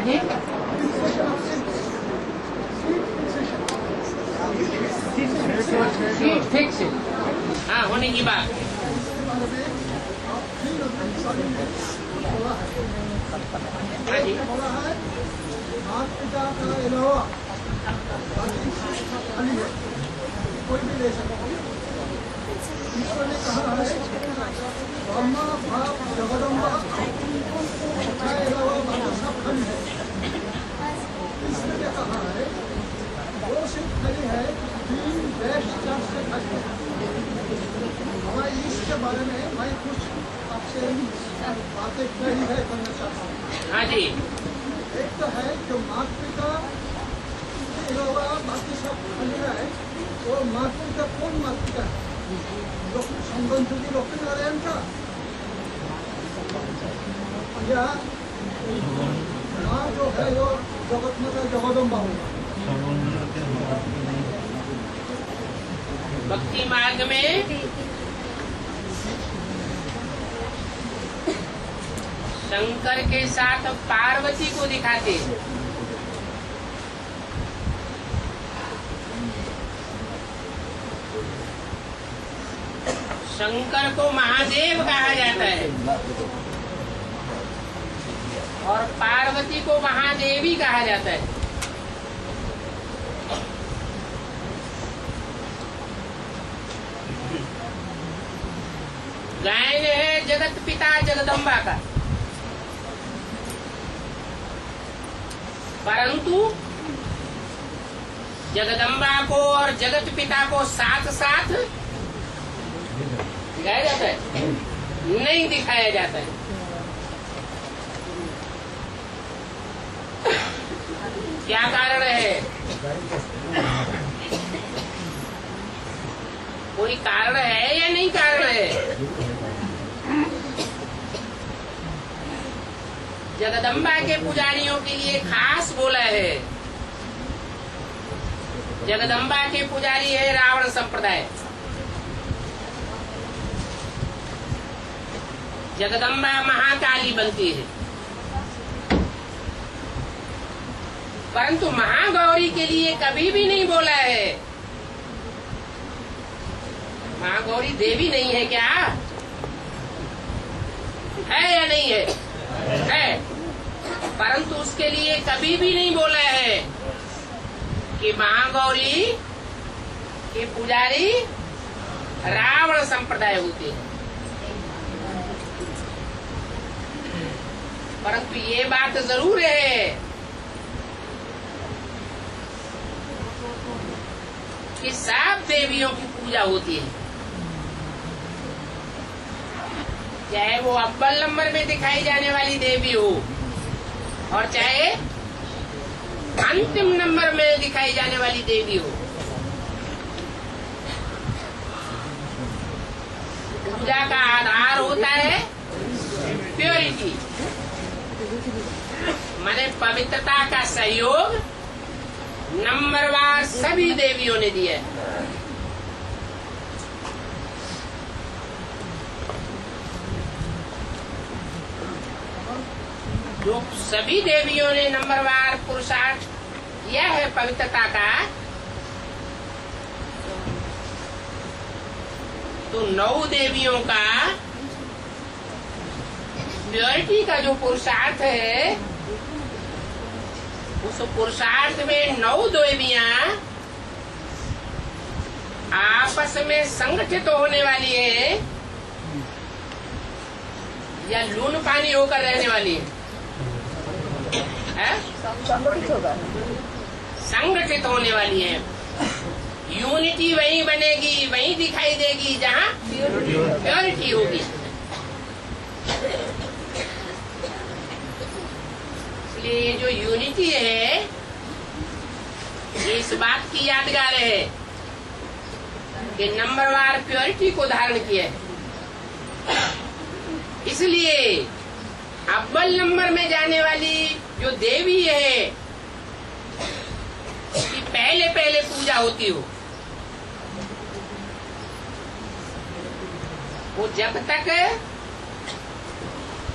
जी seat fix. हाँ, होने की बात। हाँ जी, माता पिता का अलावा कोई भी ले सकता है। ईश्वर ने कहा है ब्रह्मा भाव जगदम्बा के अलावा बाकी सब खड़ी है। ईश्वर ने कहा है वो सिर्फ खड़ी है, तीन बेस्ट चर्च से खड़ी है। हमारे ईश्वर के बारे में मैं कुछ आपसे बातें कही है करना चाहता हूँ। हाँ जी, एक तो है जो माता पिता के अलावा बाकी सब खड़ी है, और माता पिता कौन माता पिता है? संबंध की लक्ष्मीनारायण का या माँ जो है वो जगत माता जगदम्बा होगा। भक्ति मार्ग में शंकर के साथ पार्वती को दिखाते। शंकर को महादेव कहा जाता है और पार्वती को महादेवी कहा जाता है। गायन है जगत पिता जगदम्बा का, परंतु जगदम्बा को और जगत पिता को साथ साथ दिखाया जाता है, नहीं दिखाया जाता है। क्या कारण है? कोई कारण है या नहीं कारण है? जगदम्बा के पुजारियों के लिए खास बोला है। जगदम्बा के पुजारी है रावण संप्रदाय। जगदम्बा महाकाली बनती है, परंतु महागौरी के लिए कभी भी नहीं बोला है। महागौरी देवी नहीं है क्या? है या नहीं है? है, परंतु उसके लिए कभी भी नहीं बोला है कि महागौरी के पुजारी रावण संप्रदाय होते हैं। परंतु ये बात जरूर है कि सब देवियों की पूजा होती है, चाहे वो अव्वल नंबर में दिखाई जाने वाली देवी हो और चाहे अंतिम नंबर में दिखाई जाने वाली देवी हो। पूजा का आधार होता है प्योरिटी, माने पवित्रता का सहयोग नंबरवार सभी देवियों ने दिया है। जो सभी देवियों ने नंबरवार पुरुषार्थ किया है पवित्रता का, तो 9 देवियों का प्योरिटी का जो पुरुषार्थ है, उस पुरुषार्थ में 9 देवियां आपस में संगठित होने वाली है या लून पानी होकर रहने वाली है? संगठित होने वाली है। यूनिटी वहीं बनेगी, वहीं दिखाई देगी जहाँ प्योरिटी होगी। इसलिए ये जो यूनिटी है, ये इस बात की यादगार है कि नंबरवार प्योरिटी को धारण किया है। इसलिए अव्वल नंबर में जाने वाली जो देवी है, कि पहले पहले पूजा होती हो, वो जब तक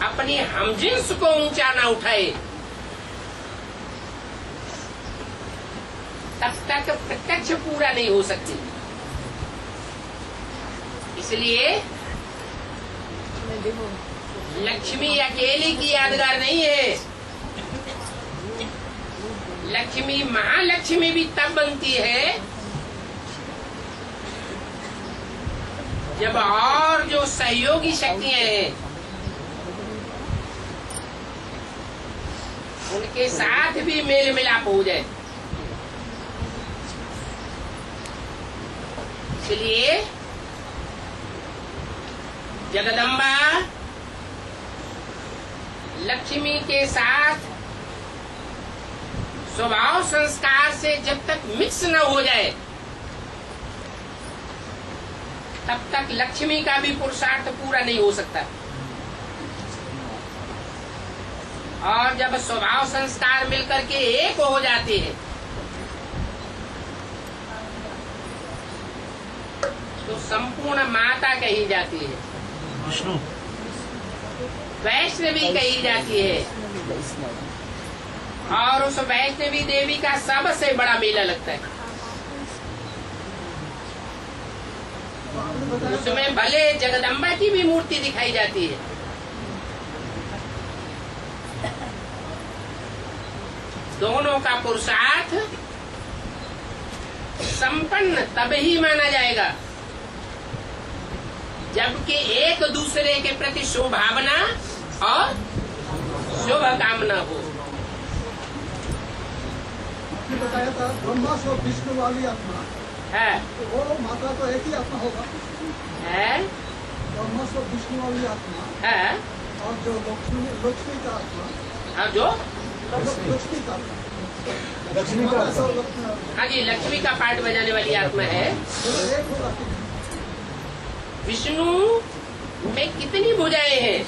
अपनी हमजिन्स को ऊंचा ना उठाए तब तक प्रत्यक्ष पूरा नहीं हो सकती। इसलिए लक्ष्मी अकेले की यादगार नहीं है। लक्ष्मी महालक्ष्मी भी तब बनती है जब और जो सहयोगी शक्तियां हैं उनके साथ भी मेल मिलाप हो जाए। इसलिए जगदम्बा लक्ष्मी के साथ स्वभाव संस्कार से जब तक मिक्स न हो जाए तब तक लक्ष्मी का भी पुरुषार्थ पूरा नहीं हो सकता। और जब स्वभाव संस्कार मिलकर के एक हो जाते हैं तो संपूर्ण माता कही जाती है, विष्णु वैष्णवी कही जाती है। और उस वैष्णवी देवी का सबसे बड़ा मेला लगता है। उसमें भले जगदम्बा की भी मूर्ति दिखाई जाती है, दोनों का पुरुषार्थ संपन्न तब ही माना जाएगा जबकि एक दूसरे के प्रति शुभभावना और शुभ कामना हो। आपने बताया था ब्रह्मा से विष्णु वाली आत्मा है, तो वो माता तो एक ही आत्मा होगा। है, ब्रह्मा से विष्णु वाली आत्मा है। और जो लक्ष्मी का आत्मा, और जो लक्ष्मी का आत्मा, लक्ष्मी का हाँ जी लक्ष्मी का पार्ट बजाने वाली आत्मा है। एक होगा कि विष्णु में कितनी भुजाएं हैं,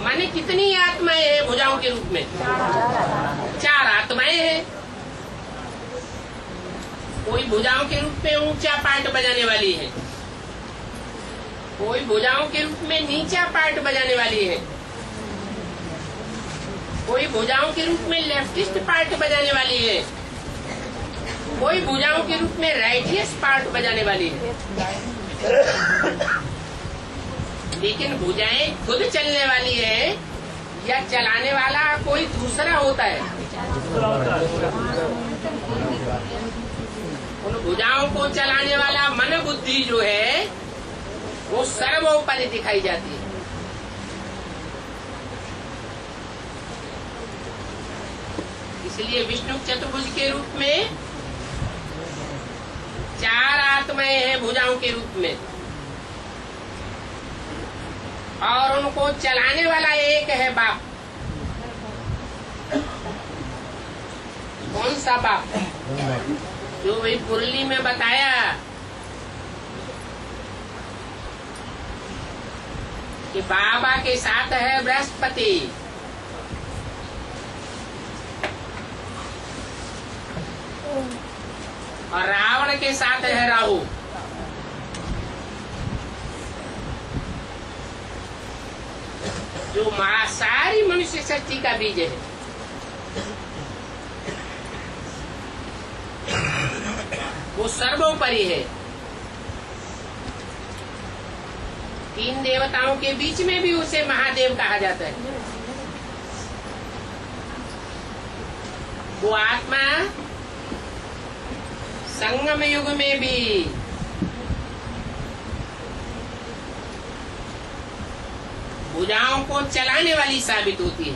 माने कितनी आत्माएं हैं भुजाओं के रूप में? 4 आत्माएं हैं। कोई भुजाओं के रूप में ऊंचा पार्ट बजाने वाली है, कोई भुजाओं के रूप में नीचा पार्ट बजाने वाली है, कोई भुजाओं के रूप में लेफ्टिस्ट पार्ट बजाने वाली है, कोई भुजाओं के रूप में राइटियस पार्ट बजाने वाली है। लेकिन भुजाएं खुद चलने वाली है या चलाने वाला कोई दूसरा होता है? उन भुजाओं को चलाने वाला मन बुद्धि जो है वो सर्वोपरि दिखाई जाती है। इसलिए विष्णु चतुर्भुज के रूप में 4 आत्माएं हैं भुजाओं के रूप में, और उनको चलाने वाला एक है बाप। कौन सा बाप? जो वही मुरली में बताया कि बाबा के साथ है बृहस्पति, और रावण के साथ है राहु। जो सारी मनुष्य शक्ति का बीज है, वो सर्वोपरि है। 3 देवताओं के बीच में भी उसे महादेव कहा जाता है। वो आत्मा संगम युग में भी भुजाओं को चलाने वाली साबित होती है।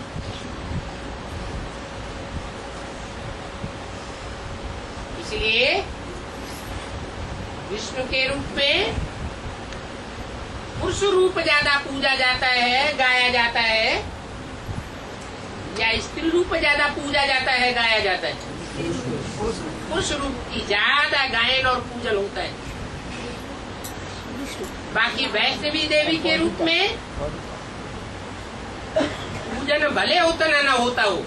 इसलिए विष्णु के रूप में पुरुष रूप ज्यादा पूजा जाता है, गाया जाता है, या स्त्री रूप ज्यादा पूजा जाता है, गाया जाता है? पुरुष रूप की ज्यादा गायन और पूजन होता है। बाकी वैष्णवी देवी के रूप में पूजन भले उतना न होता हो,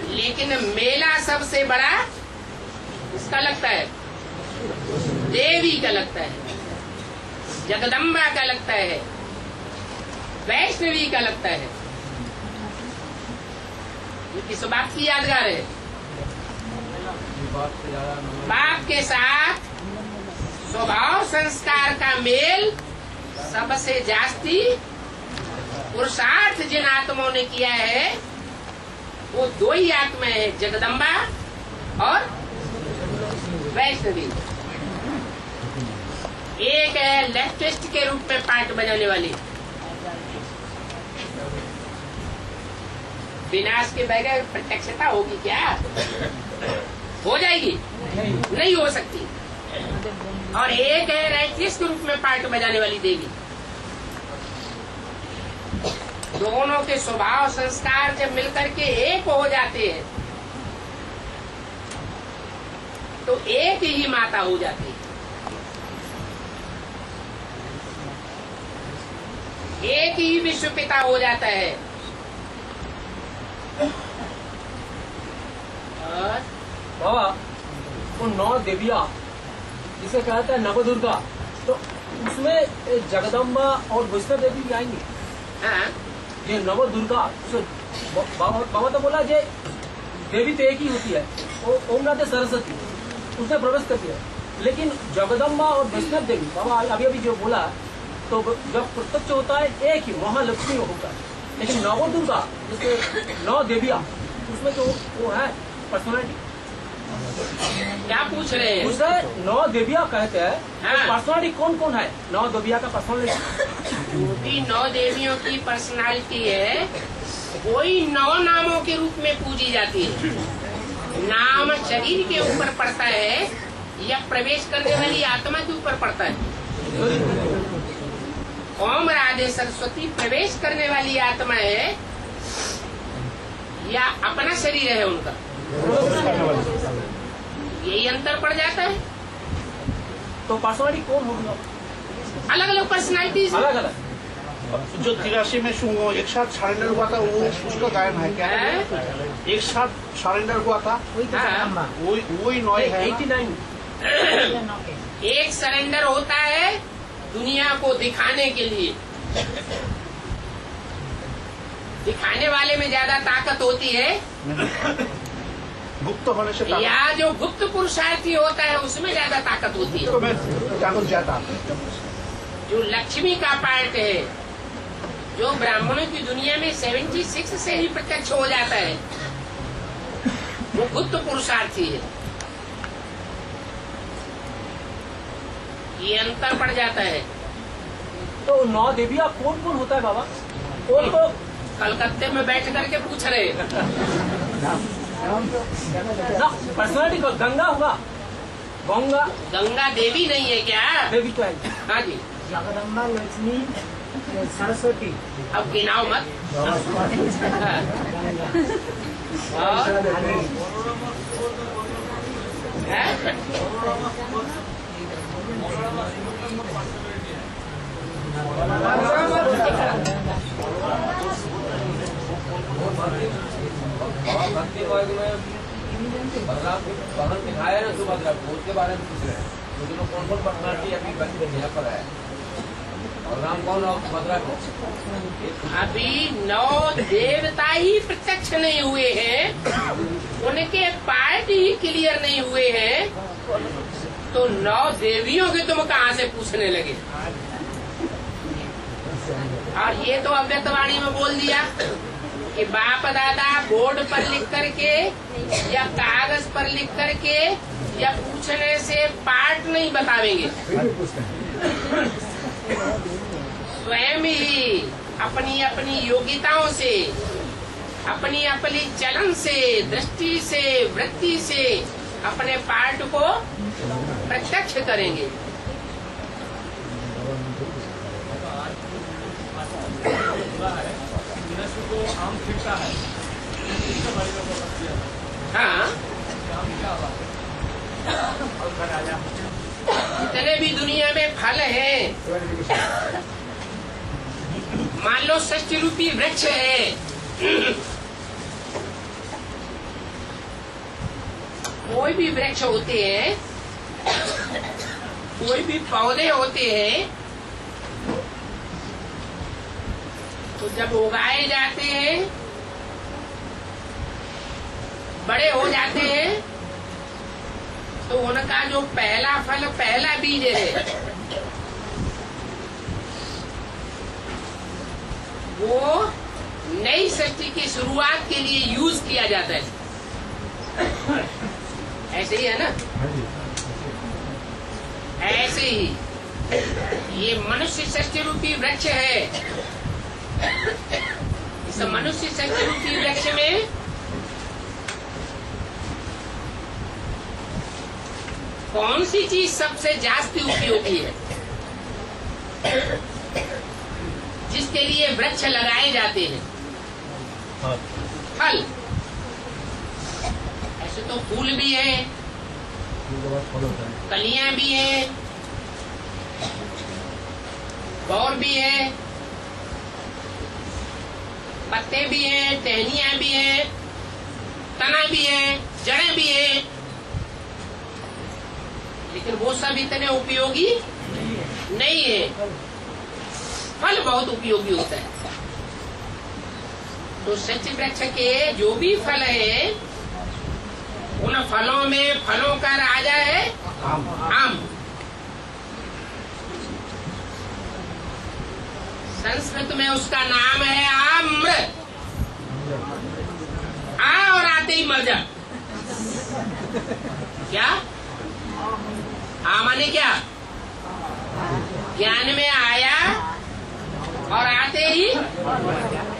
लेकिन मेला सबसे बड़ा इसका लगता है, देवी का लगता है, जगदम्बा का लगता है, वैष्णवी का लगता है। ये किस बात की यादगार है? बाप के साथ स्वभाव संस्कार का मेल सबसे जास्ती पुरुषार्थ जिन आत्माओं ने किया है वो दो ही आत्मा है, जगदम्बा और वैष्णवी। एक है लेफ्टिस्ट के रूप में पार्ट बजाने वाली, विनाश के बगैर प्रत्यक्षता होगी क्या? हो जाएगी? नहीं हो सकती। और एक है राइटियस के रूप में पार्ट बजाने वाली देवी। दोनों के स्वभाव संस्कार जब मिलकर के एक हो जाते हैं तो एक ही माता हो जाती है, एक ही विश्व पिता हो जाता है। और बाबा वो 9 देविया जिसे कहते हैं नवदुर्गा, तो उसमें जगदम्बा और वैष्णव देवी भी आएंगी। हाँ, ये नवदुर्गा बाबा तो बोला जे देवी तो एक ही होती है, ओमनाथ सरस्वती उसने प्रवेश करती है, लेकिन जगदम्बा और वैष्णव देवी बाबा अभी जो बोला, तो जब प्रत्यक्ष होता है एक ही महालक्ष्मी होता है, लेकिन नवदुर्गा जैसे 9 देविया उसमें तो वो है पर्सनालिटी। क्या पूछ रहे हैं? उसे 9 देविया कहते हैं। हाँ। तो पर्सनालिटी कौन कौन है 9 देविया का पर्सनालिटी? जो भी 9 देवियों की पर्सनालिटी है वही 9 नामों के रूप में पूजी जाती है। नाम शरीर के ऊपर पड़ता है या प्रवेश करने वाली आत्मा के ऊपर पड़ता है? ओम राधे सरस्वती प्रवेश करने वाली आत्मा है या अपना शरीर है उनका? यही अंतर पड़ जाता है। तो पर्सनालिटी कौन होगा? अलग अलग पर्सनालिटीज, अलग अलग। जो 83 में एक साथ सरेंडर हुआ था वो उसका गायन है क्या? एक साथ सरेंडर हुआ था वही 9 है। 89 एक सरेंडर होता है दुनिया को दिखाने के लिए, दिखाने वाले में ज्यादा ताकत होती है गुप्त होने से या जो गुप्त पुरुषार्थी होता है उसमें ज्यादा ताकत होती है? तो मैं ताकत ज्यादा। जो लक्ष्मी का पार्ट है, जो ब्राह्मणों की दुनिया में 76 से ही प्रत्यक्ष हो जाता है, वो गुप्त पुरुषार्थी है। ये अंतर पड़ जाता है। तो 9 देविया कौन कौन होता है बाबा? कौन तो कलकत्ते में बैठ करके पूछ रहे हैं। ना पर्सनालिटी को गंगा होगा। गंगा गंगा देवी नहीं है क्या? देवी तो है। हाँ जी, जगदम्बा, लक्ष्मी, सरस्वती। अब गिनाओ मत। भक्ति मार्ग में बलराम भगत दिखाया ना सुभद्रा को, उसके बारे में पूछ रहे हैं। मुझे लोग कौन कौन पर्सनालिटी अभी भक्ति में पर है, बलराम कौन और सुभद्रा को? अभी 9 देवता ही प्रत्यक्ष नहीं हुए हैं, उनके पार्ट ही क्लियर नहीं हुए हैं, तो 9 देवियों के तुम कहाँ से पूछने लगे? और ये तो अव्यक्तवाणी में बोल दिया कि बाप दादा बोर्ड पर लिख करके या कागज पर लिख करके या पूछने से पार्ट नहीं बतावेंगे, स्वयं ही अपनी अपनी योग्यताओं से, अपनी अपनी चलन से, दृष्टि से, वृत्ति से अपने पार्ट को प्रत्यक्ष करेंगे। हाँ, जितने भी दुनिया में फल हैं, मान लो 60 रूपी वृक्ष है, कोई भी वृक्ष होते हैं, कोई भी पौधे होते हैं, तो जब उगाए जाते हैं जो पहला फल, पहला बीज है, वो नई सृष्टि की शुरुआत के लिए यूज किया जाता है। ऐसे ही है ना? ऐसे ही ये मनुष्य सृष्टि रूपी वृक्ष है। इस मनुष्य सृष्टि रूपी वृक्ष में कौन सी चीज सबसे जास्ती उपयोगी है, जिसके लिए वृक्ष लगाए जाते हैं? फल। ऐसे तो फूल भी है, कलियां भी है, गौर भी है, पत्ते भी हैं, टहनियां भी हैं, तना भी है, जड़ें भी है, लेकिन वो सब इतने उपयोगी नहीं है। फल बहुत उपयोगी होता है। तो सच्चे वृक्ष के जो भी फल है, उन फलों में फलों का राजा है आम। संस्कृत में उसका नाम है आम्र। आ और आते ही मर जा। क्या आ माने क्या? ज्ञान में आया और आते ही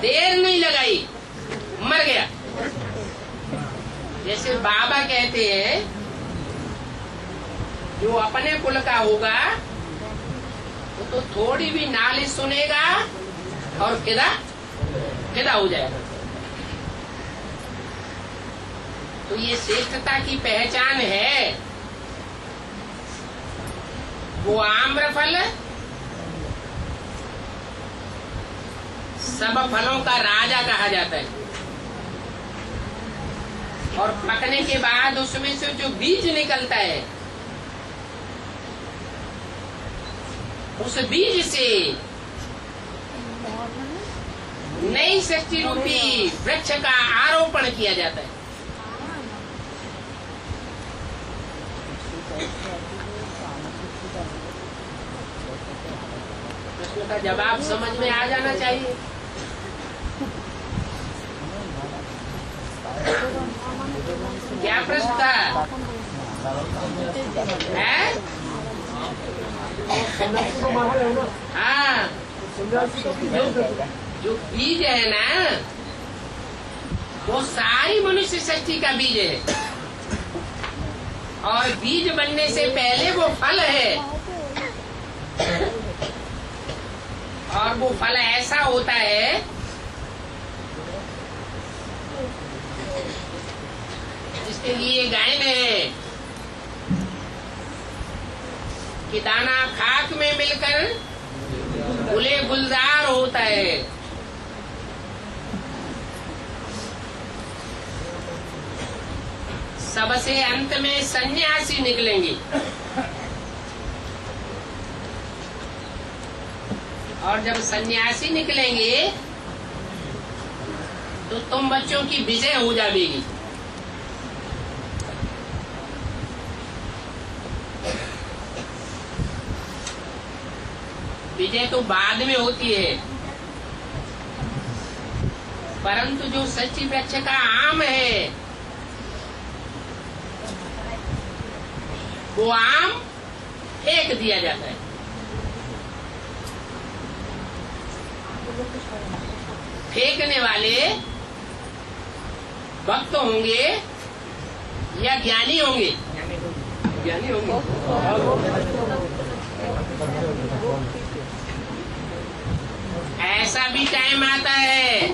देर नहीं लगाई, मर गया। जैसे बाबा कहते हैं, जो अपने कुल का होगा वो तो थोड़ी भी नालिश सुनेगा और फिदा हो जाएगा। तो ये श्रेष्ठता की पहचान है। वो आम्रफल सब फलों का राजा कहा जाता है। और पकने के बाद उसमें से जो बीज निकलता है, उस बीज से नई सृष्टि रूपी वृक्ष का आरोपण किया जाता है। प्रश्न का जवाब समझ में आ जाना चाहिए। क्या प्रश्न था? है? हाँ, जो बीज है ना, वो सारी मनुष्य सृष्टि का बीज है। और बीज बनने से पहले वो फल है। और वो फल ऐसा होता है जिसके लिए गायन है कि दाना खाक में मिलकर गुले गुलजार होता है। सबसे अंत में सन्यासी निकलेंगे। और जब सन्यासी निकलेंगे तो तुम बच्चों की विजय हो जाएगी। विजय तो बाद में होती है, परंतु जो सच्ची वृक्ष का आम है, वो आम फेंक दिया जाता है। फेंकने वाले भक्त होंगे या ज्ञानी होंगे? ज्ञानी होंगे। ऐसा भी टाइम आता है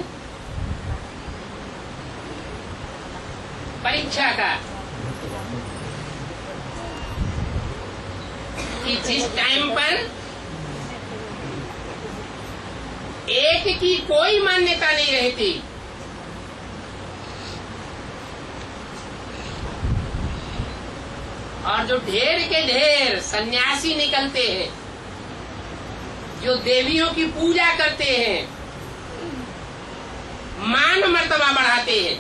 परीक्षा का कि जिस टाइम पर एक की कोई मान्यता नहीं रहती, और जो ढेर के ढेर सन्यासी निकलते हैं, जो देवियों की पूजा करते हैं, मान मर्तबा बढ़ाते हैं,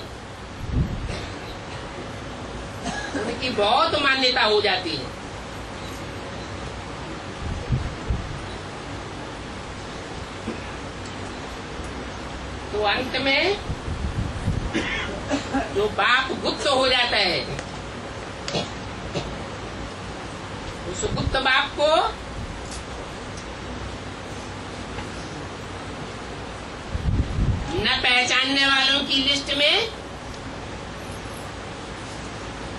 की बहुत मान्यता हो जाती है। तो अंत में जो बाप गुप्त हो जाता है, उस गुप्त बाप को न पहचानने वालों की लिस्ट में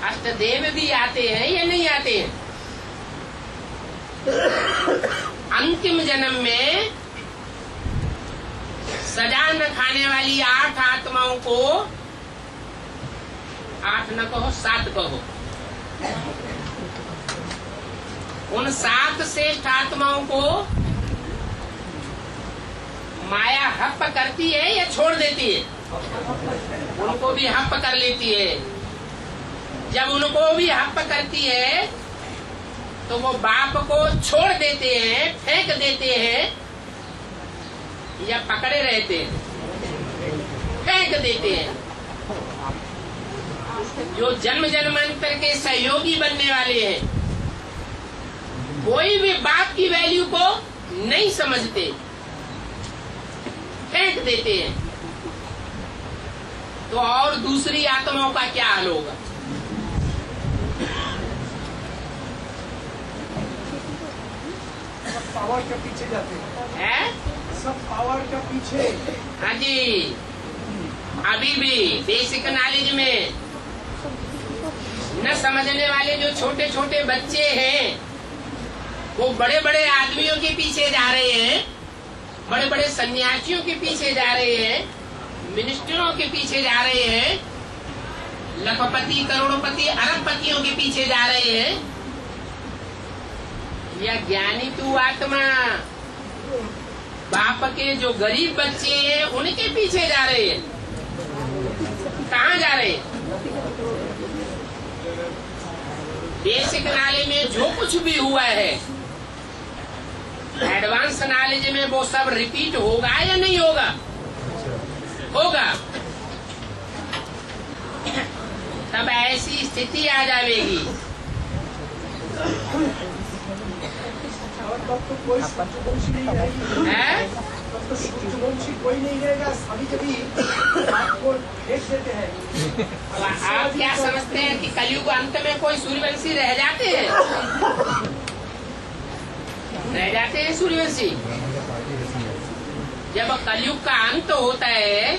अष्टदेव भी आते हैं या नहीं आते हैं। अंतिम जन्म में सजा न खाने वाली 8 आत्माओं को, 8 न कहो 7 कहो, उन 7 श्रेष्ठ आत्माओं को माया हप करती है या छोड़ देती है? उनको भी हप कर लेती है। जब उनको भी हप करती है तो वो बाप को छोड़ देते हैं, फेंक देते हैं या पकड़े रहते हैं? फेंक देते हैं। जो जन्म जन्मांतर के सहयोगी बनने वाले हैं, कोई भी बाप की वैल्यू को नहीं समझते, फेंक देते हैं। तो और दूसरी आत्माओं का क्या हाल होगा? पावर के पीछे जाते है? सब पावर के पीछे। हाँ जी, अभी भी बेसिक नॉलेज में न समझने वाले जो छोटे छोटे बच्चे हैं, वो बड़े बड़े आदमियों के पीछे जा रहे हैं, बड़े बड़े सन्यासियों के पीछे जा रहे हैं, मिनिस्टरों के पीछे जा रहे हैं, लखपति करोड़पति अरबपतियों के पीछे जा रहे हैं। या ज्ञानी तू आत्मा बाप के जो गरीब बच्चे हैं उनके पीछे जा रहे हैं? कहाँ जा रहे हैं? बेसिक नॉलेज में जो कुछ भी हुआ है, एडवांस नॉलेज में वो सब रिपीट होगा या नहीं होगा? होगा। तब ऐसी स्थिति आ जाएगी। तब तो कोई सूर्यवंशी नहीं रहेगी। है? तब तो सूर्यवंशी कोई नहीं रहेगा। कभी कभी आपको भेज देते हैं। आप क्या समझते हैं कि कलयुग अंत में कोई सूर्यवंशी रह जाते हैं? रह जाते हैं सूर्यवंशी? जब कलयुग का अंत होता है,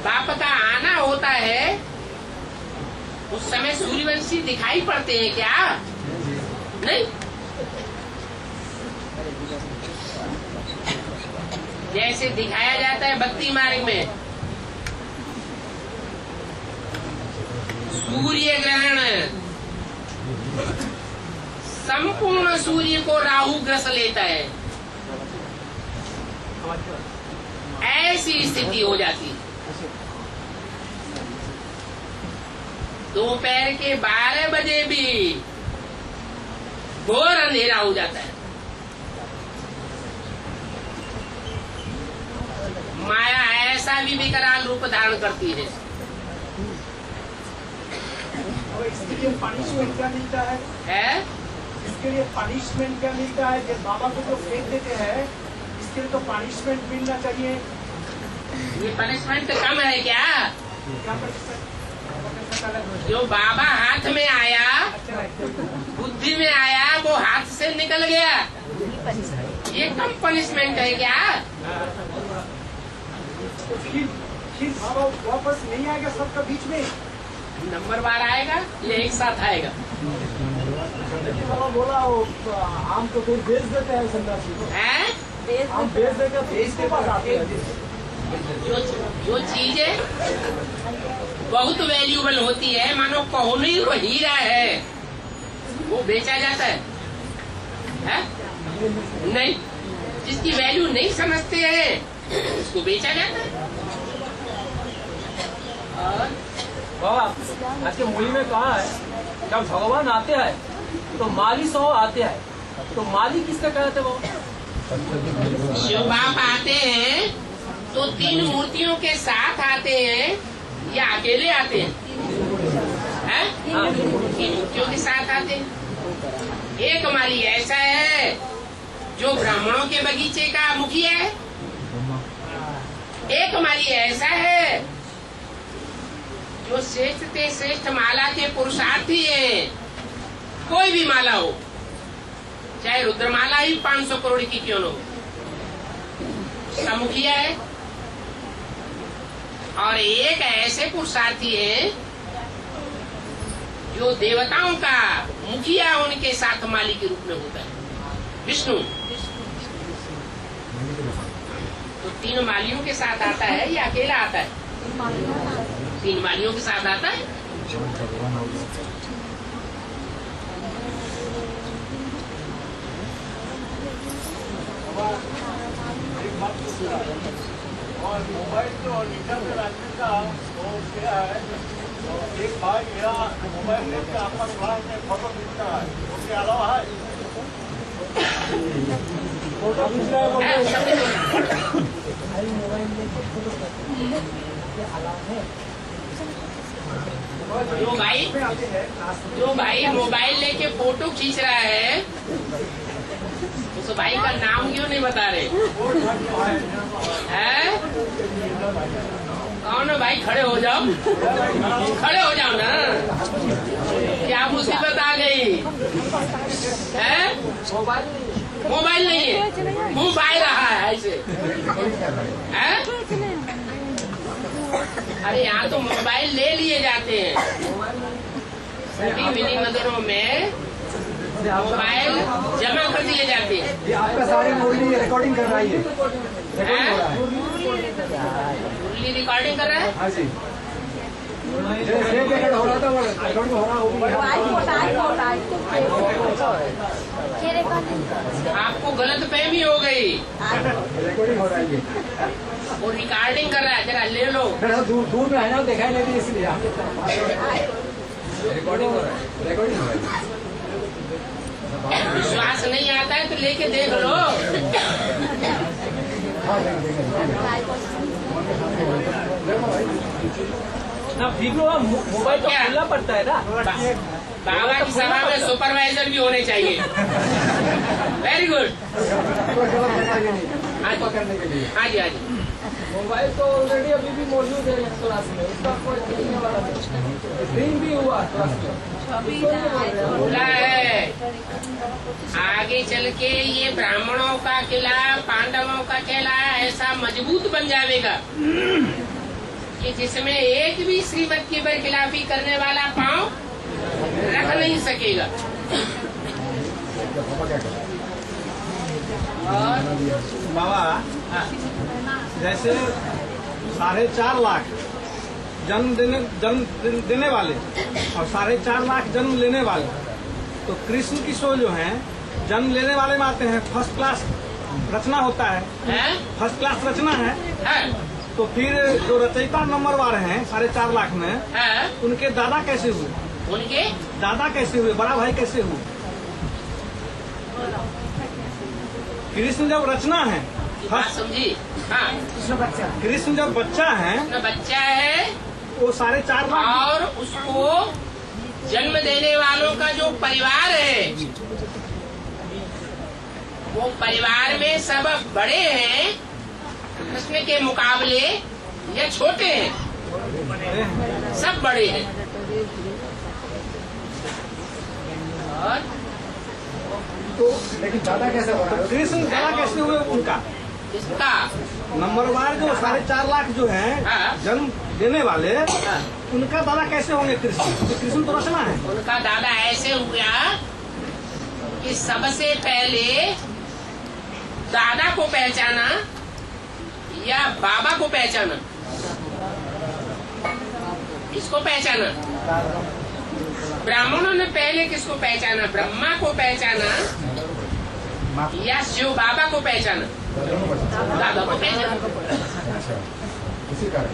बाप का आना होता है, उस समय सूर्यवंशी दिखाई पड़ते हैं क्या? नहीं। जैसे दिखाया जाता है भक्ति मार्ग में, सूर्य ग्रहण, संपूर्ण सूर्य को राहु ग्रस लेता है, ऐसी स्थिति हो जाती है। दोपहर के 12 बजे भी घोर अंधेरा हो जाता है। माया ऐसा भी विकराल रूप धारण करती है। और इसके लिए पनिशमेंट क्या मिलता है? इसके लिए पनिशमेंट क्या मिलता है? जब बाबा को जो फेंक देते हैं, इसके लिए तो पनिशमेंट मिलना चाहिए। ये पनिशमेंट कम है क्या? क्या पनिशमेंट? जो बाबा हाथ में आया, बुद्धि में आया, वो हाथ से निकल गया, ये कम पनिशमेंट है क्या? फिर बाबा वापस नहीं आएगा सबका बीच में? नंबरवार आएगा या एक साथ आएगा? बाबा बोला वो आम तो कोई बेच देते हैं सन्यासी को। है? आम बेच देकर तो इसके पास आते हैं। जो चीजें बहुत वैल्यूबल होती है, मानो कोहनी वो हीरा है, वो बेचा जाता है? नहीं। जिसकी वैल्यू नहीं समझते हैं उसको बेचा जाता है। और बाबा आज के मूली में कहा है, जब भगवान आते हैं तो माली 100 आते हैं, तो माली किसका कहते हो? शिव बाप आते हैं तो 3 मूर्तियों के साथ आते हैं या अकेले आते हैं? है? तीन मुखियों के साथ आते हैं। एक माली ऐसा है जो ब्राह्मणों के बगीचे का मुखिया है। एक माली ऐसा है जो श्रेष्ठ से श्रेष्ठ माला के पुरुषार्थी है। कोई भी माला हो, चाहे रुद्रमाला ही 500 करोड़ की क्यों न हो, उसका मुखिया है। और एक ऐसे पुरुषार्थी है जो देवताओं का मुखिया उनके साथ माली के रूप में होता है, विष्णु। तो तीन मालियों के साथ आता है या अकेला आता है? तीन मालियों के साथ आता है। और मोबाइल जो इंटरनेट राज्य का वो क्या है, एक भाई मेरा मोबाइल लेके आपका दुकान में फोटो खींचता है, उसके अलावा है फोटो खींच रहा है। जो भाई मोबाइल लेके फोटो खींच रहा है, उस भाई का नाम क्यों नहीं बता रहे हैं? कौन है भाई? खड़े हो जाओ, खड़े हो जाओ ना। क्या मुसीबत आ गई है? मोबाइल नहीं है, मोबाइल रहा है ऐसे है? अरे यहाँ तो मोबाइल ले लिए जाते हैं। मिनी मंदिरों में मोबाइल जमा कर दिए जाते हैं। ये आपका सारी मुरली रिकॉर्डिंग कर रहा है, मुरली रिकॉर्डिंग कर रहा है। हाँ जी, हो रहा था, रिकॉर्डिंग हो रहा आपको गलत फहमी हो गई। रिकॉर्डिंग हो रहा है, वो रिकॉर्डिंग कर रहा है, जरा ले लो। दूर में है ना, दिखाई नहीं दी इसलिए रिकॉर्डिंग हो रहा है, रिकॉर्डिंग हो रहा है। विश्वास नहीं आता है तो लेके देख लो। ना वीडियो मोबाइल तो खुला पड़ता है ना। बाबा की सभा में सुपरवाइजर भी होने चाहिए। Very good. हाँ जी, हाँ जी। मोबाइल तो ऑलरेडी अभी भी मौजूद है क्लास में, उसका कोई देखने वाला नहीं। स्क्रीन भी हुआ क्लास में, बोला है आगे चल के ये ब्राह्मणों का किला, पांडवों का किला ऐसा मजबूत बन जाएगा कि जिसमें एक भी श्रीमत की बरखिलाफी करने वाला पांव रख नहीं सकेगा। और बाबा जैसे 4.5 लाख जन्म देने वाले और 4.5 लाख जन्म लेने वाले, तो कृष्ण किशोर जो हैं जन्म लेने वाले में आते हैं। फर्स्ट क्लास रचना होता है, फर्स्ट क्लास रचना है। तो फिर जो रचयिता नंबरवार हैं 4.5 लाख में, उनके दादा कैसे हुए? उनके दादा कैसे हुए? बड़ा भाई कैसे हुए? कृष्ण जब रचना है, समझी? हाँ, कृष्ण जब बच्चा है, बच्चा है वो 4.5 लाख, और उसको जन्म देने वालों का जो परिवार है, वो परिवार में सब बड़े हैं कृष्ण के मुकाबले या छोटे हैं? सब बड़े हैं। और तो लेकिन दादा कैसे हो रहा है? कृष्ण दादा कैसे हुए उनका? किसका? नंबरवार जो 4.5 लाख जो हैं जन्म देने वाले, उनका दादा कैसे होंगे कृष्ण? तो कृष्ण तो रचना है। उनका दादा ऐसे हुआ कि सबसे पहले दादा को पहचाना या बाबा को पहचाना? किसको पहचाना? ब्राह्मणों ने पहले किसको पहचाना? ब्रह्मा को पहचाना या शिव बाबा को पहचाना? दादा को पहचाना। इसी कारण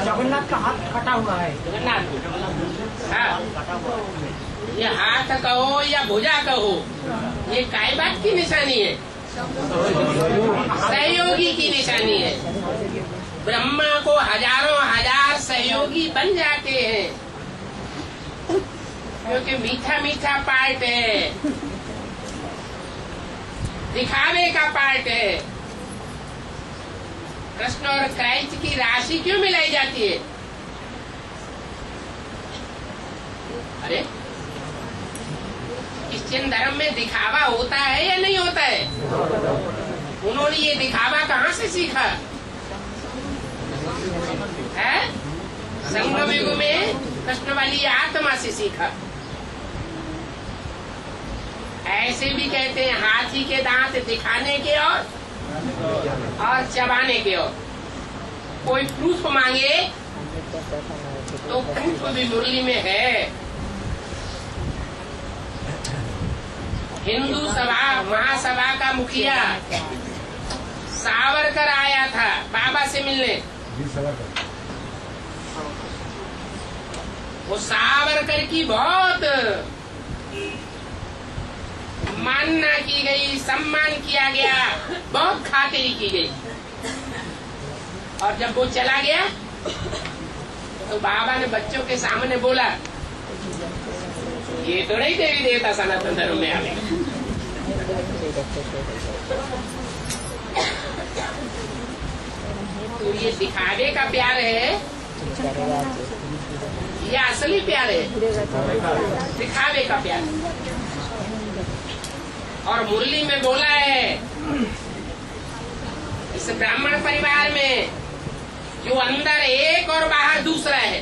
जगन्नाथ का हाथ कटा हुआ है। जगन्नाथ, हाँ, ये हाथ कहो या भुजा कहो, ये काय बात की निशानी है? सहयोगी की निशानी है। ब्रह्मा को हजारों हजार सहयोगी बन जाते हैं, क्योंकि मीठा मीठा पार्ट है, दिखावे का पार्ट है। कृष्ण और क्राइस्ट की राशि क्यों मिलाई जाती है? अरे क्रिश्चियन धर्म में दिखावा होता है या नहीं होता है? उन्होंने ये दिखावा कहाँ से सीखा है? संगम युग में कृष्ण वाली आत्मा से सीखा। ऐसे भी कहते हैं हाथी के दांत दिखाने के और चबाने के और। कोई प्रूफ मांगे तो प्रूफ भी मुरली में है। हिंदू सभा महासभा का मुखिया सावरकर आया था बाबा से मिलने। वो सावरकर की बहुत मानना की गई, सम्मान किया गया, बहुत खातिरी की गई। और जब वो चला गया तो बाबा ने बच्चों के सामने बोला, ये तो नहीं देवी देवता सनातन धर्म में आ गए। तो ये दिखावे का प्यार है या असली प्यार है? दिखावे का प्यार। और मुरली में बोला है, इस ब्राह्मण परिवार में जो अंदर एक और बाहर दूसरा है,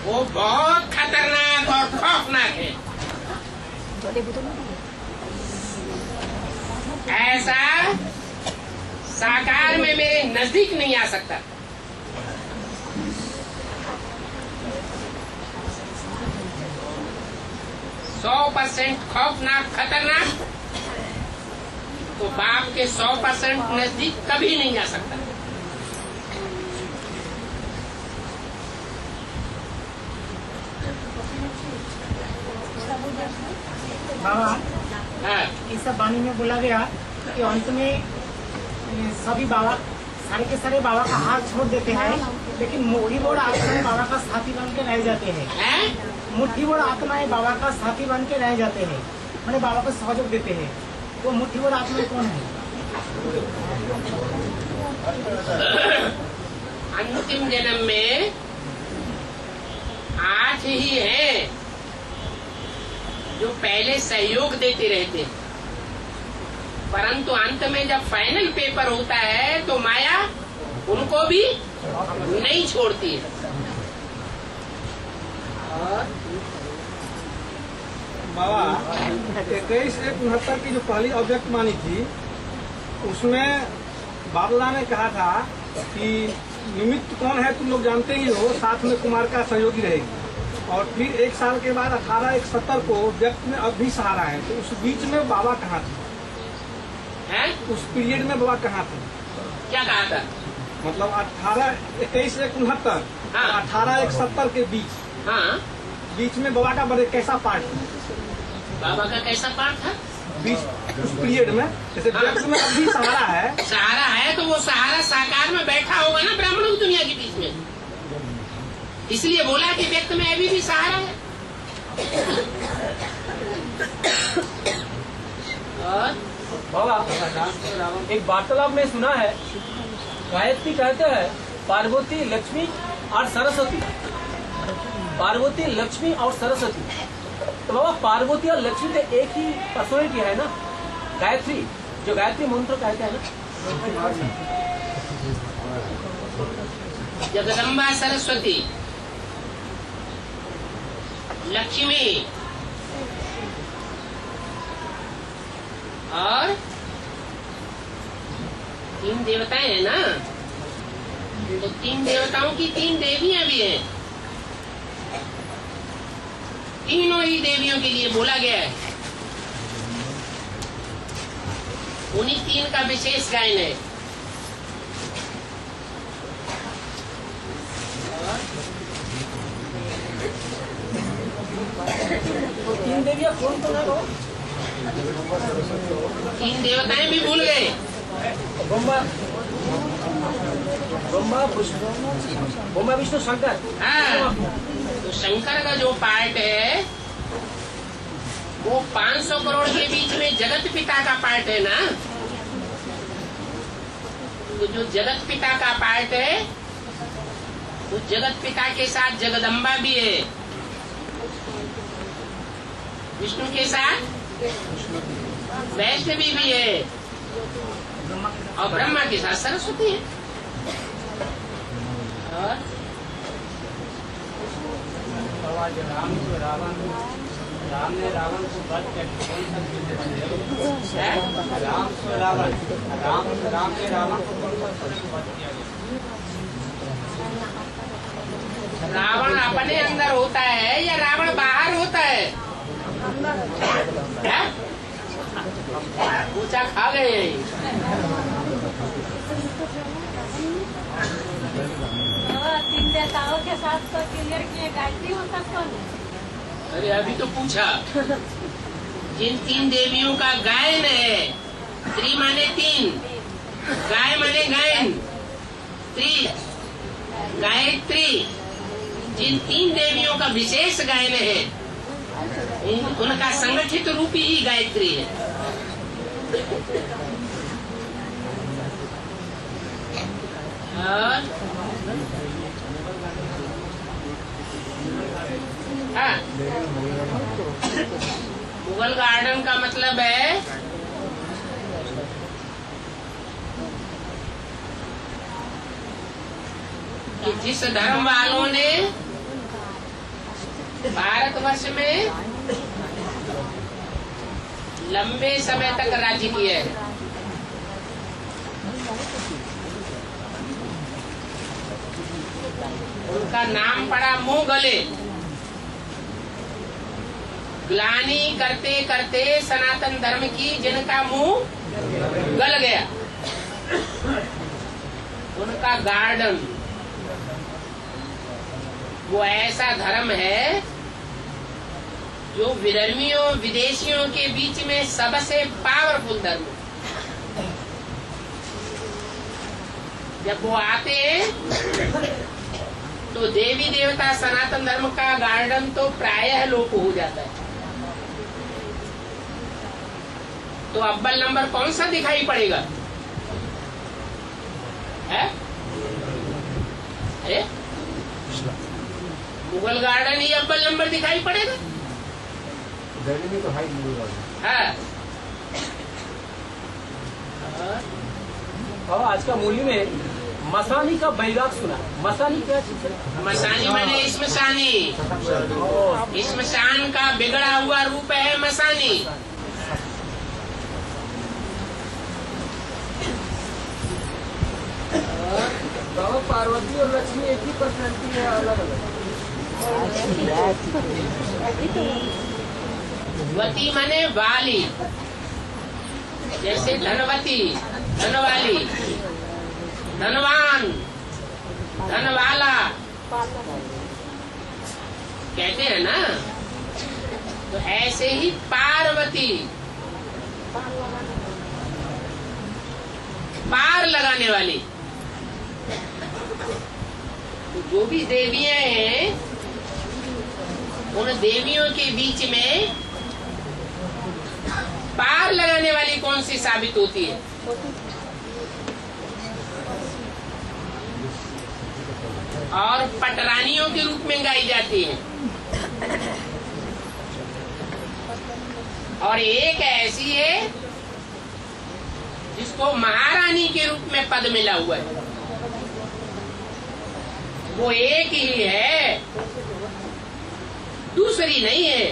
वो बहुत खतरनाक और खौफनाक है। ऐसा साकार में मेरे नजदीक नहीं आ सकता। सौ % खौफनाक खतरनाक तो बाप के 100% नजदीक कभी नहीं आ सकता। बाबा, हाँ, इस सब वाणी में बोला गया कि अंत में सभी बाबा सारे के सारे बाबा का हाथ छोड़ देते हैं, लेकिन मुट्ठी बोड़ आत्माएं बाबा का साथी बन के रह जाते हैं। मुट्ठी बोड़ आत्माएं बाबा का साथी बन के रह जाते हैं, मैंने बाबा को सहयोग देते हैं। वो मुट्ठी बोड़ आत्माएं कौन है? अंतिम जन्म में 8 ही हैं जो पहले सहयोग देते रहते, परंतु अंत में जब फाइनल पेपर होता है तो माया उनको भी नहीं छोड़ती है। बाबा 21-1-69 की जो पहली अव्यक्त मानी थी, उसमें बाबला ने कहा था कि निमित्त कौन है तुम लोग जानते ही हो, साथ में कुमार का सहयोगी रहेगी। और फिर 1 साल के बाद 18-1-70 को व्यक्त में अब भी सहारा है। तो उस बीच में बाबा कहाँ थे? उस पीरियड में बाबा कहाँ थे? क्या कहा था? मतलब 18-21-1-69 हाँ। 18-1-70 के बीच, हाँ, बीच में बाबा का बड़े कैसा पार्ट था? बाबा का कैसा पार्ट था? बीच उस पीरियड में जैसे व्यक्त में अभी सहारा है, सहारा है तो वो सहारा साकार में बैठा होगा ना ब्राह्मणों की दुनिया के बीच में, इसलिए बोला कि व्यक्त में अभी भी सहारा है। और बाबा, एक वार्तालाप में सुना है, गायत्री कहते हैं पार्वती लक्ष्मी और सरस्वती, पार्वती लक्ष्मी और सरस्वती। तो बाबा पार्वती और लक्ष्मी तो एक ही पर्सनैलिटी है ना? गायत्री, जो गायत्री मंत्र कहते हैं ना, जगदम्बा सरस्वती लक्ष्मी और 3 देवताएं हैं ना, तो 3 देवताओं की 3 देवियां भी हैं। तीनों ही देवियों के लिए बोला गया है। उन्हीं 3 का विशेष गायन है। तो 3 देवियाँ कौन कौन है वो? 3 देवताएं भी भूल गए। ब्रह्मा विष्णु शंकर। हाँ, तो शंकर का जो पार्ट है वो 500 करोड़ के बीच में जगत पिता का पार्ट है ना। तो जो जगत पिता का पार्ट है वो जगत पिता के साथ जगदम्बा भी है, विष्णु के साथ वैष्णवी भी है और ब्रह्मा के साथ सरस्वती है। और राम ने रावण को वध करके कौन सा युद्ध बंधे? राम ने रावण को कौन सा वध किया गया? रावण अपने अंदर होता है या रावण बाहर होता है? पूछा खा गए। 3 देवताओं के साथ तो क्लियर किए, गायत्री होता कौन है? अरे अभी तो पूछा। जिन 3 देवियों का गायन है, त्रि माने 3, गाय माने गायन, त्रि गायत्री, जिन 3 देवियों का विशेष गायन है उनका संगठित रूप ही गायत्री है। और हाँ, मुगल गार्डन का मतलब है कि जिस धर्म वालों ने भारतवर्ष में लंबे समय तक राज्य किया है, उनका नाम पड़ा मुगले। ग्लानि करते करते सनातन धर्म की जिनका मुंह गल गया, उनका गार्डन वो ऐसा धर्म है जो विधर्मियों विदेशियों के बीच में सबसे पावरफुल धर्म है। जब वो आते हैं तो देवी देवता सनातन धर्म का गार्डन तो प्रायः लोप हो जाता है। तो अव्वल नंबर कौन सा दिखाई पड़ेगा? है? अरे मुगल गार्डन ही अव्वल नंबर दिखाई पड़ेगा। दिल्ली में तो हाई मुगल गार्डन। हाँ। और आज का मूल्य में मसानी का बैराग सुना। मसानी क्या चीज है? मसानी माने स्मशानी। स्मशान का बिगड़ा हुआ रूप है मसानी। बाबा पार्वती और लक्ष्मी एक ही पर्सनैलिटी है, अलग अलग। वती माने वाली, जैसे धनवती, धनवाली, धनवान, धनवाला कहते हैं ना। तो ऐसे ही पार्वती पार लगाने वाली। तो जो भी देवियां हैं उन देवियों के बीच में पार लगाने वाली कौन सी साबित होती है? और पटरानियों के रूप में गाई जाती है। और एक ऐसी है जिसको महारानी के रूप में पद मिला हुआ है। वो एक ही है, दूसरी नहीं है।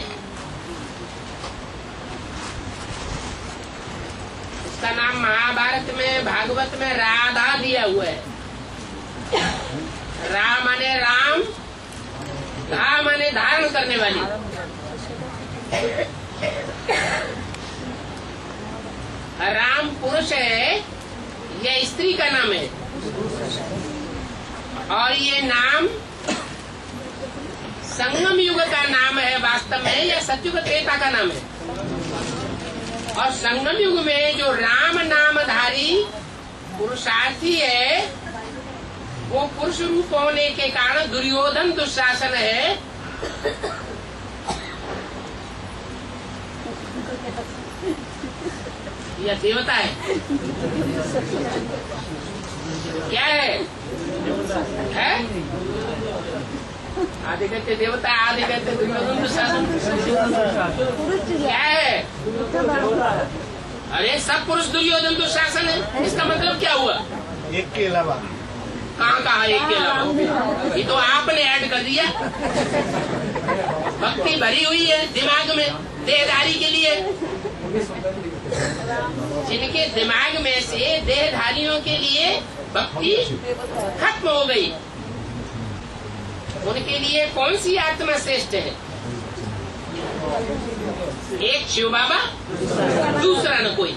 उसका नाम महाभारत में भागवत में राधा दिया हुआ है। रा माने राम, धा माने धारण करने वाली। राम पुरुष है, यह स्त्री का नाम है। और ये नाम संगम युग का नाम है वास्तव में, या सतयुग त्रेता का नाम है। और संगम युग में जो राम नामधारी पुरुषार्थी है, वो पुरुष रूप होने के कारण दुर्योधन दुशासन है। यह देवता है। क्या है? आधे कहते देवता, आधे कहते दुर्योधन दुशासन। क्या है? अरे सब पुरुष दुर्योधन दुशासन है, इसका मतलब क्या हुआ? एक के अलावा कहाँ कहाँ एक के अलावा? ये तो आपने ऐड कर दिया। भक्ति भरी हुई है दिमाग में देहधारी के लिए। जिनके दिमाग में से देहधारियों के लिए भक्ति खत्म हो गई, उनके लिए कौन सी आत्मा श्रेष्ठ है? एक शिव बाबा, दूसरा न कोई।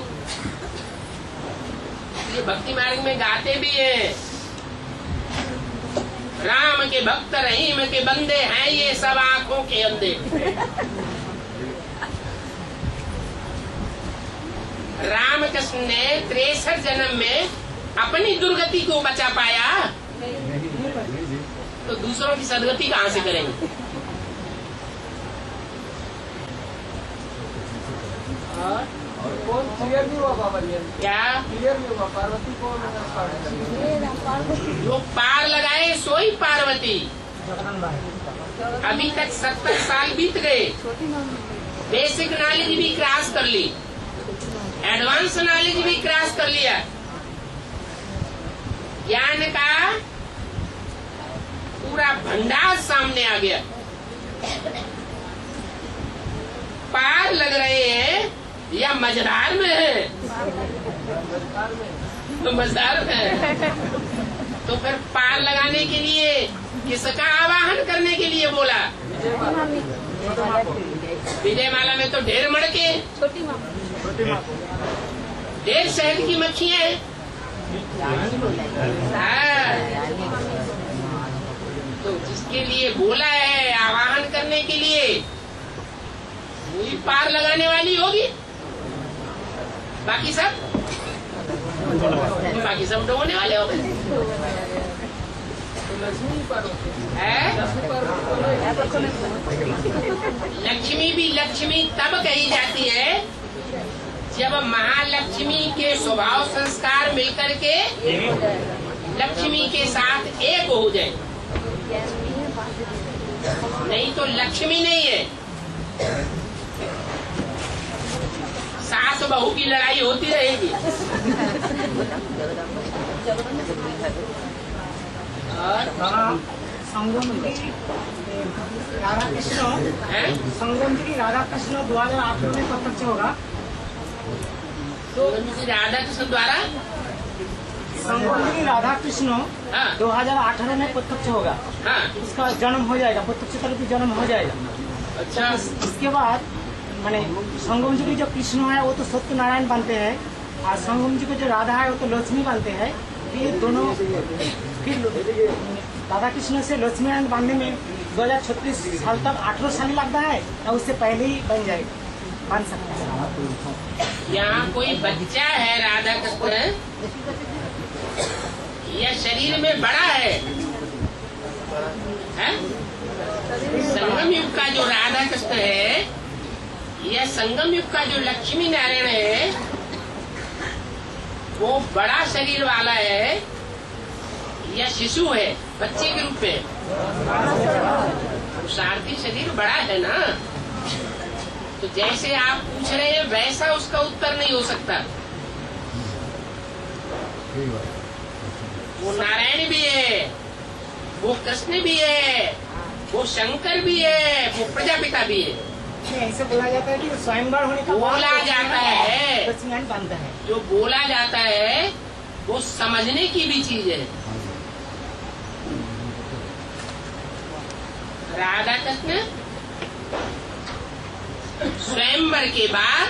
ये भक्ति मार्ग में गाते भी हैं, राम के भक्त रहीम के बंदे हैं ये सब आंखों के अंधे। रामकृष्ण ने 63 जन्म में अपनी दुर्गति को बचा पाया, तो दूसरों की सदगति कहाँ से करेंगे? और कौन क्लियर नहीं हुआ बाबा जी? क्या क्लियर नहीं हुआ? पार्वती कौन जो पार लगाए सोई पार्वती। अभी तक 70 साल बीत गए, बेसिक नॉलेज भी क्रॉस कर ली, एडवांस नॉलेज भी क्रॉस कर लिया, ज्ञान का पूरा भंडार सामने आ गया। पार लग रहे हैं या मझधार में है? तो मझधार में है। तो फिर पार लगाने के लिए किसका आवाहन करने के लिए बोला? विजय माला में तो ढेर मड़के, ढेर शहर की मक्खियां हैं। तो जिसके लिए बोला है आवाहन करने के लिए, वही पार लगाने वाली होगी। बाकी सब डोने वाले हो गए। लक्ष्मी भी लक्ष्मी तब कही जाती है जब महालक्ष्मी के स्वभाव संस्कार मिलकर के लक्ष्मी के साथ एक हो जाए, नहीं तो लक्ष्मी नहीं है। सास बहू की लड़ाई होती रहेगी। और संगम श्री राधा कृष्ण 2008 में प्रत्यक्ष होगा। तो राधा कृष्ण द्वारा संगम श्री राधा कृष्ण हाँ 2018 में प्रत्यक्ष होगा। हाँ उसका जन्म हो जाएगा, प्रत्यक्ष तरफ जन्म हो जाएगा। अच्छा। इसके बाद माने संगम जी के जो कृष्ण है वो तो सत्यनारायण बनते हैं, और संगम जी के जो राधा है वो तो लक्ष्मी बनते हैं। ये दोनों फिर राधा कृष्ण से लक्ष्मी नारायण बनने में 2036 साल तक 18 साल लगता है, और उससे पहले ही बन जाएगा, बन सकता है। यहाँ कोई बच्चा है राधा कृष्ण, यह शरीर में बड़ा है? संगम युग का जो राधा कृष्ण है, यह संगम युग का जो लक्ष्मी नारायण है, वो बड़ा शरीर वाला है, यह शिशु है, बच्चे के रूप में। पुरुषार्थी शरीर बड़ा है ना, तो जैसे आप पूछ रहे हैं वैसा उसका उत्तर नहीं हो सकता। वो नारायण भी है, वो कृष्ण भी है, वो शंकर भी है, वो प्रजापिता भी है। ऐसे बोला जाता है कि स्वयंवर होने का बोला जाता है, लक्ष्मीनारायण बनता है। जो बोला जाता है वो समझने की भी चीज है। राधा कृष्ण स्वयंवर के बाद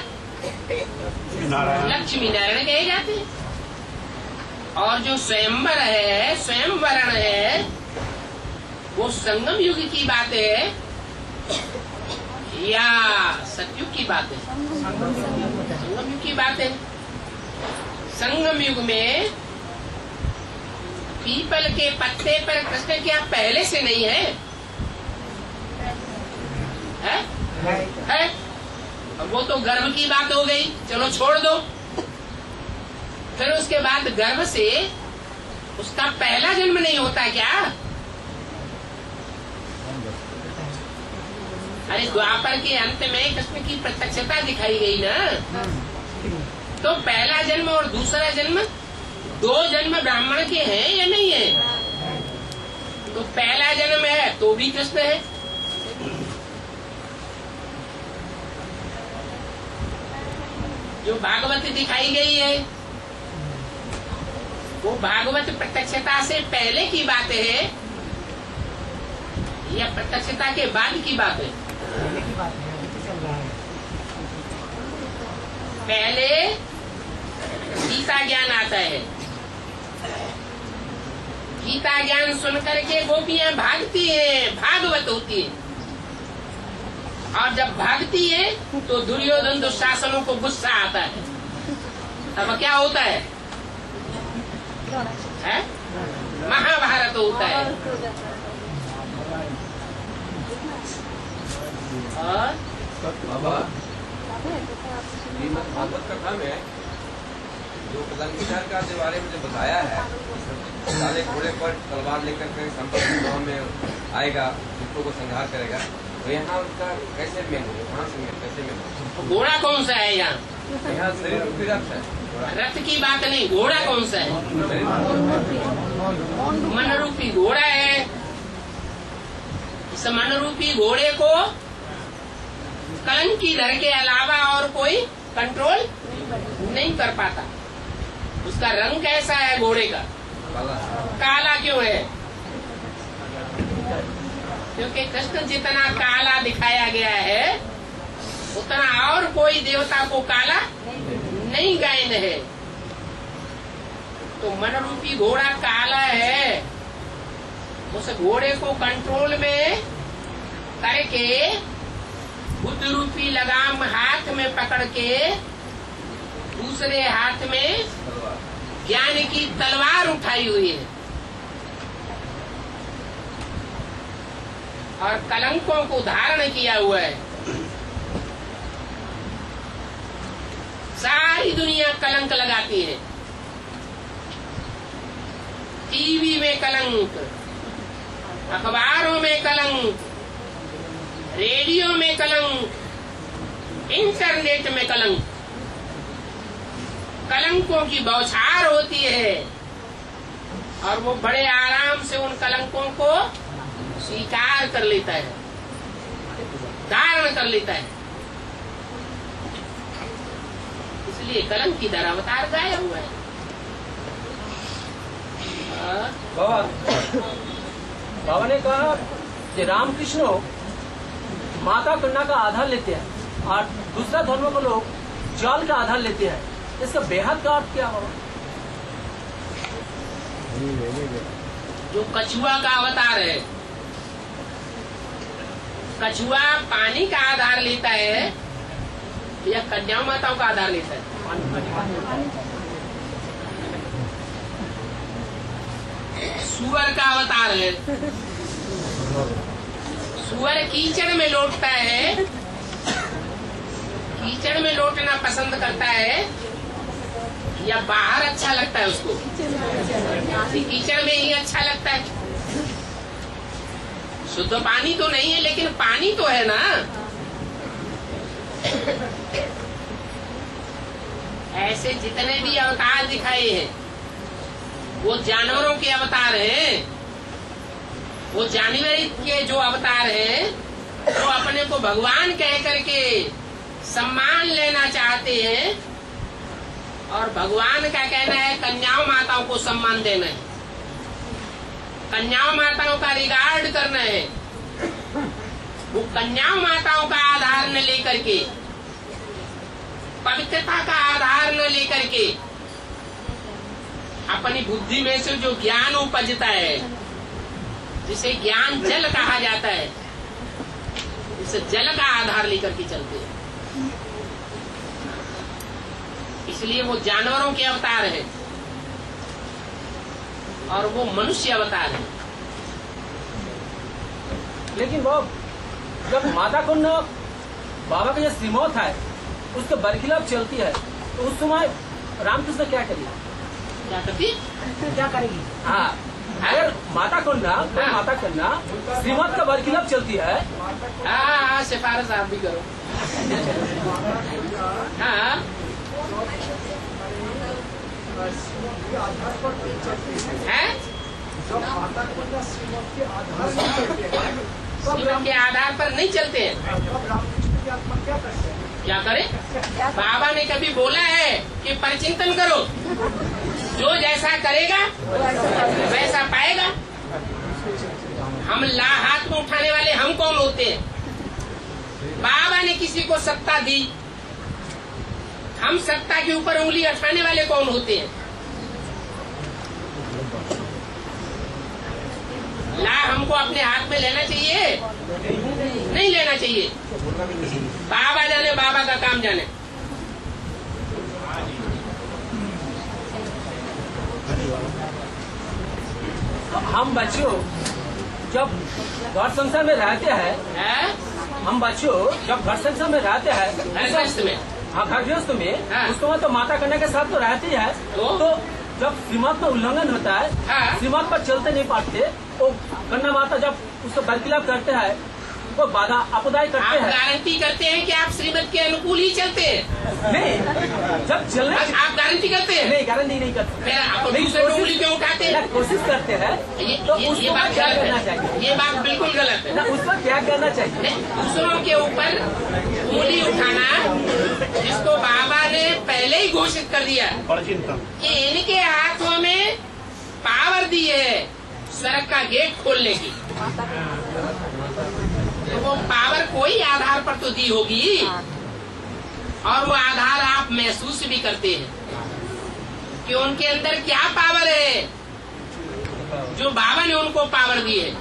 नारायण लक्ष्मी नारायण कहे जाते हैं। और जो स्वयंवर है, स्वयंवरण है, वो संगम युग की बात है या सतयुग की बात है? संगम युग की बात है। संगम युग में पीपल के पत्ते पर कृष्ण क्या पहले से नहीं है? है? अब वो तो गर्भ की बात हो गई, चलो छोड़ दो। फिर उसके बाद गर्भ से उसका पहला जन्म नहीं होता क्या? अरे द्वापर के अंत में कृष्ण की प्रत्यक्षता दिखाई गई ना, तो पहला जन्म और दूसरा जन्म, दो जन्म ब्राह्मण के हैं या नहीं है? तो पहला जन्म है तो भी कृष्ण है। जो भागवत दिखाई गई है वो भागवत प्रत्यक्षता से पहले की बात है या प्रत्यक्षता के बाद की बात है? पहले गीता ज्ञान आता है, गीता ज्ञान सुन करके गोपियां भागती हैं, भागवत होती है। और जब भागती है तो दुर्योधन दुशासनों को गुस्सा आता है, तब क्या होता है? महाभारत होता है। और बाबा श्रीमद् भागवत कथा में जो कलंकिकार का के बारे में जो बताया है, साले घोड़े पर तलवार लेकर के संपत्ति गांव में आएगा, दुष्टों को संहार करेगा, तो यहाँ उसका कैसे मेल हो? कहाँ से मेल, कैसे मेल? घोड़ा कौन सा है यहाँ? यहाँ शरीर रूपी रथ है। रथ की बात नहीं, घोड़ा कौन सा है? मन रूपी घोड़ा है। इस मन रूपी घोड़े को कलंकीधर के अलावा और कोई कंट्रोल नहीं कर पाता। उसका रंग कैसा है घोड़े का? काला क्यों है? क्योंकि कृष्ण जितना काला दिखाया गया है उतना और कोई देवता को काला नहीं गायन है। तो मन रूपी घोड़ा काला है, उस घोड़े को कंट्रोल में करके बुद्ध रूपी लगाम हाथ में पकड़ के दूसरे हाथ में ज्ञान की तलवार उठाई हुई है और कलंकों को धारण किया हुआ है। सारी दुनिया कलंक लगाती है, टीवी में कलंक, अखबारों में कलंक, रेडियो में कलंक, इंटरनेट में कलंक। कलंकों की बौछार होती है और वो बड़े आराम से उन कलंकों को स्वीकार कर लेता है, धारण कर लेता है। इसलिए कलंक की तरह अवतार गाया हुआ है। बाबा ने कहा कि रामकृष्ण माता कन्या का आधार लेते हैं और दूसरा धर्म को लोग जल का आधार लेते हैं। इसका बेहद का अर्थ क्या बाबा? जो कछुआ का अवतार है, कछुआ पानी का आधार लेता है या कन्या माताओं का आधार लेता है? सुअर का अवतार है, सुअर कीचड़ में लौटता है, कीचड़ में लौटना पसंद करता है या बाहर अच्छा लगता है उसको? कीचड़ में ही अच्छा लगता है। शुद्ध पानी तो नहीं है लेकिन पानी तो है ना। ऐसे जितने भी अवतार दिखाए हैं वो जानवरों के अवतार हैं। वो जानवर के जो अवतार हैं वो अपने को भगवान कह करके सम्मान लेना चाहते हैं और भगवान का कहना है कन्याओं माताओं को सम्मान देना है, कन्याओं माताओं का रिगार्ड करना है। वो कन्याओं माताओं का आधार न लेकर के पवित्रता का आधार न लेकर के अपनी बुद्धि में से जो ज्ञान उपजता है, जिसे ज्ञान जल कहा जाता है, इसे जल का आधार लेकर के चलते हैं। इसलिए वो जानवरों के अवतार है और वो मनुष्य अवतार है। लेकिन वो जब माता कुंड बाबा का जो श्रीमौत है उसके बरखिलाफ चलती है, तो उस समय रामकृष्ण क्या करेगी? क्या करती? क्या करेगी? हाँ, अगर माता कन्या माता कन्या श्रीमत का बरखिलाफ चलती है, हाँ, सिफारिश आप भी करो। हाँ, है? जब माता कुंडा श्रीमत के आधार पर चलते हैं, श्रीमत के आधार पर नहीं चलते हैं, तब रामकृष्ण की आत्मा क्या करते हैं? क्या करे? बाबा ने कभी बोला है कि परिचिंतन करो, जो जैसा करेगा वैसा पाएगा। हम हाथ में उठाने वाले हम कौन होते हैं? बाबा ने किसी को सत्ता दी, हम सत्ता के ऊपर उंगली उठाने वाले कौन होते हैं? ला हमको अपने हाथ में लेना चाहिए? नहीं लेना चाहिए। बाबा जाने, बाबा का काम जाने। हम बच्चों जब घर संसार में रहते हैं, हम बच्चों जब घर संसार में रहते हैं, गृहस्थ में, हाँ घर गृहस्थ में, हाँ। उसके बाद तो माता कन्या के साथ तो रहती है, तो जब श्रीमत का उल्लंघन होता है, हाँ। श्रीमत पर चलते नहीं पाते, तो कन्या माता जब उसको बरखिलाफ करते हैं, वो बाधा आपदाई करते आप हैं। गारंटी करते हैं कि आप श्रीमत के अनुकूल ही चलते हैं? नहीं, जब चलने आप गारंटी करते हैं? नहीं, गारंटी नहीं करते। फिर आप नहीं, दूसरे उंगली क्यों उठाते हैं? कोशिश करते हैं, तो ये उसको बात क्या गलत करना है। चाहिए? ये बात बिल्कुल गलत है। ना उस पर क्या करना चाहिए? दूसरों के ऊपर उंगली उठाना, जिसको बाबा ने पहले ही घोषित कर दिया परिचिंतन कि इनके हाथों में पावर दी है सड़क का गेट खोलने की, तो वो पावर कोई आधार पर तो दी होगी, और वो आधार आप महसूस भी करते हैं कि उनके अंदर क्या पावर है जो बाबा ने उनको पावर दी है।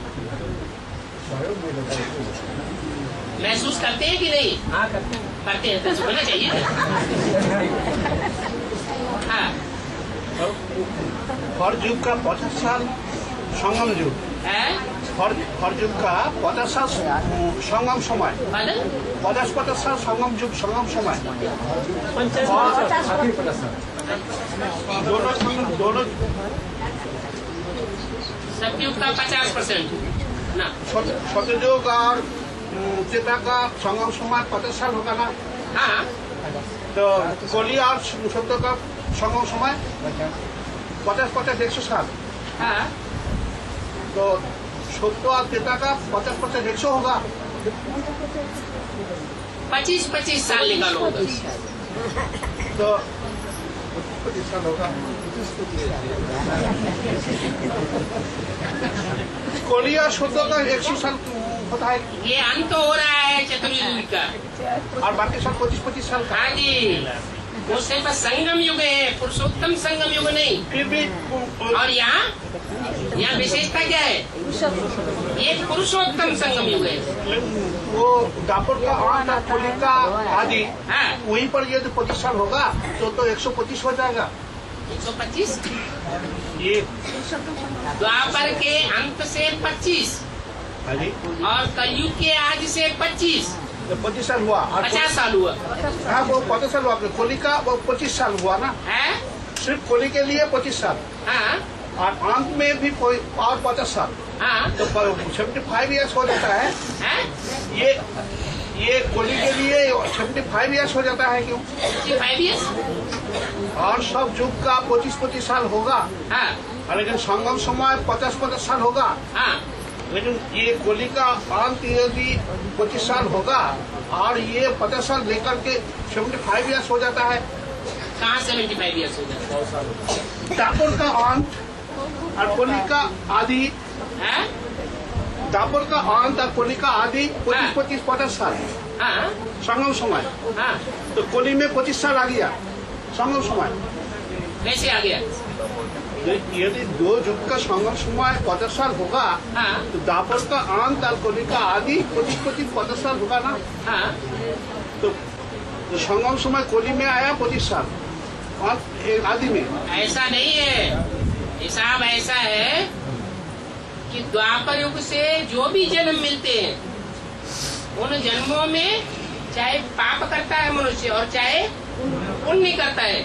महसूस करते हैं कि नहीं? हाँ, करते हैं। करते हैं, तो होना चाहिए। हाँ, हर युग का 50 साल संगम युग है हर युग का 50 साल संगम समय, बदल 50 साल संगम युग संगम समय, दोनों सतयुग का 50% ना। सतयुग और त्रेता का संगम समय 50 साल होगा ना। हाँ, तो कली और सत्य का संगम समय 50-100 साल। हाँ, तो सत्य और त्रेता का 50-100 होगा। 25-25 साल निकालो उधर। तो 25 साल होगा। कली और सत्य का 100 साल होता है, ये अंत हो रहा है चतुर्युग का। और बाकी सब 25-25 साल का। हाँ जी, वो सिर्फ संगम युग है, पुरुषोत्तम संगम युग नहीं। फिर भी और यहाँ विशेषता क्या है? ये पुरुषोत्तम संगम युग है। वो दापुर का अंत और कली का आदि, हाँ, वहीं पर ये 25 साल होगा तो 125 हो जाएगा। 125, ये द्वापर के अंत से 25 हाँ जी, और कलयुग के आज से 25, तो 25 साल हुआ। और 50 साल हुआ हाँ, वो 50 साल हुआ। कोली का वो 25 साल हुआ ना, है। सिर्फ कोली के लिए 25 साल, हाँ, और अंत में भी कोई और 50 साल, हाँ, तो 75 ईयर्स हो जाता है। है, ये कोली के लिए 75 ईयर्स हो जाता है। क्यों? 55 years? और सब युग का 25-25 साल होगा, हाँ, लेकिन संगम समय 50-50 साल होगा। हाँ, लेकिन ये कोली का अंत यदि 25 साल होगा और ये 50 साल लेकर के 75 ईयर्स हो जाता है। कहाँ 75 years हो जाता है? दापुर का अंत और कोली का आदि है? दापर का अंत और कली का आदि 25-50 साल हाँ संगम समय। हाँ तो कली में 25 साल आ गया संगम समय। कैसे आ गया? यदि दो युग का संगम समय 50 साल होगा हाँ तो दापर का अंत और कली का आदि 25-50 साल होगा ना। हाँ तो संगम समय कली में आया 25 साल आदि में। ऐसा नहीं है, हिसाब ऐसा है कि द्वापर युग से जो भी जन्म मिलते हैं उन जन्मों में चाहे पाप करता है मनुष्य और चाहे पुण्य करता है,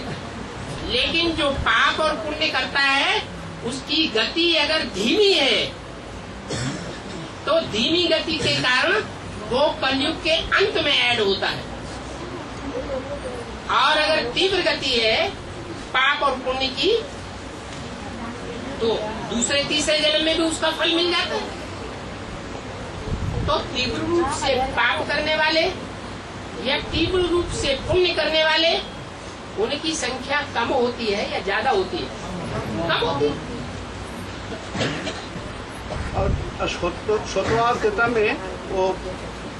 लेकिन जो पाप और पुण्य करता है उसकी गति अगर धीमी है तो धीमी गति के कारण वो कलयुग के अंत में ऐड होता है, और अगर तीव्र गति है पाप और पुण्य की तो दूसरे तीसरे जन्म में भी उसका फल मिल जाता है। तो तीव्र रूप से पाप करने वाले या तीव्र रूप से पुण्य करने वाले उनकी संख्या कम होती है या ज्यादा होती है? कम होती है। और शतवार त्रेता में वो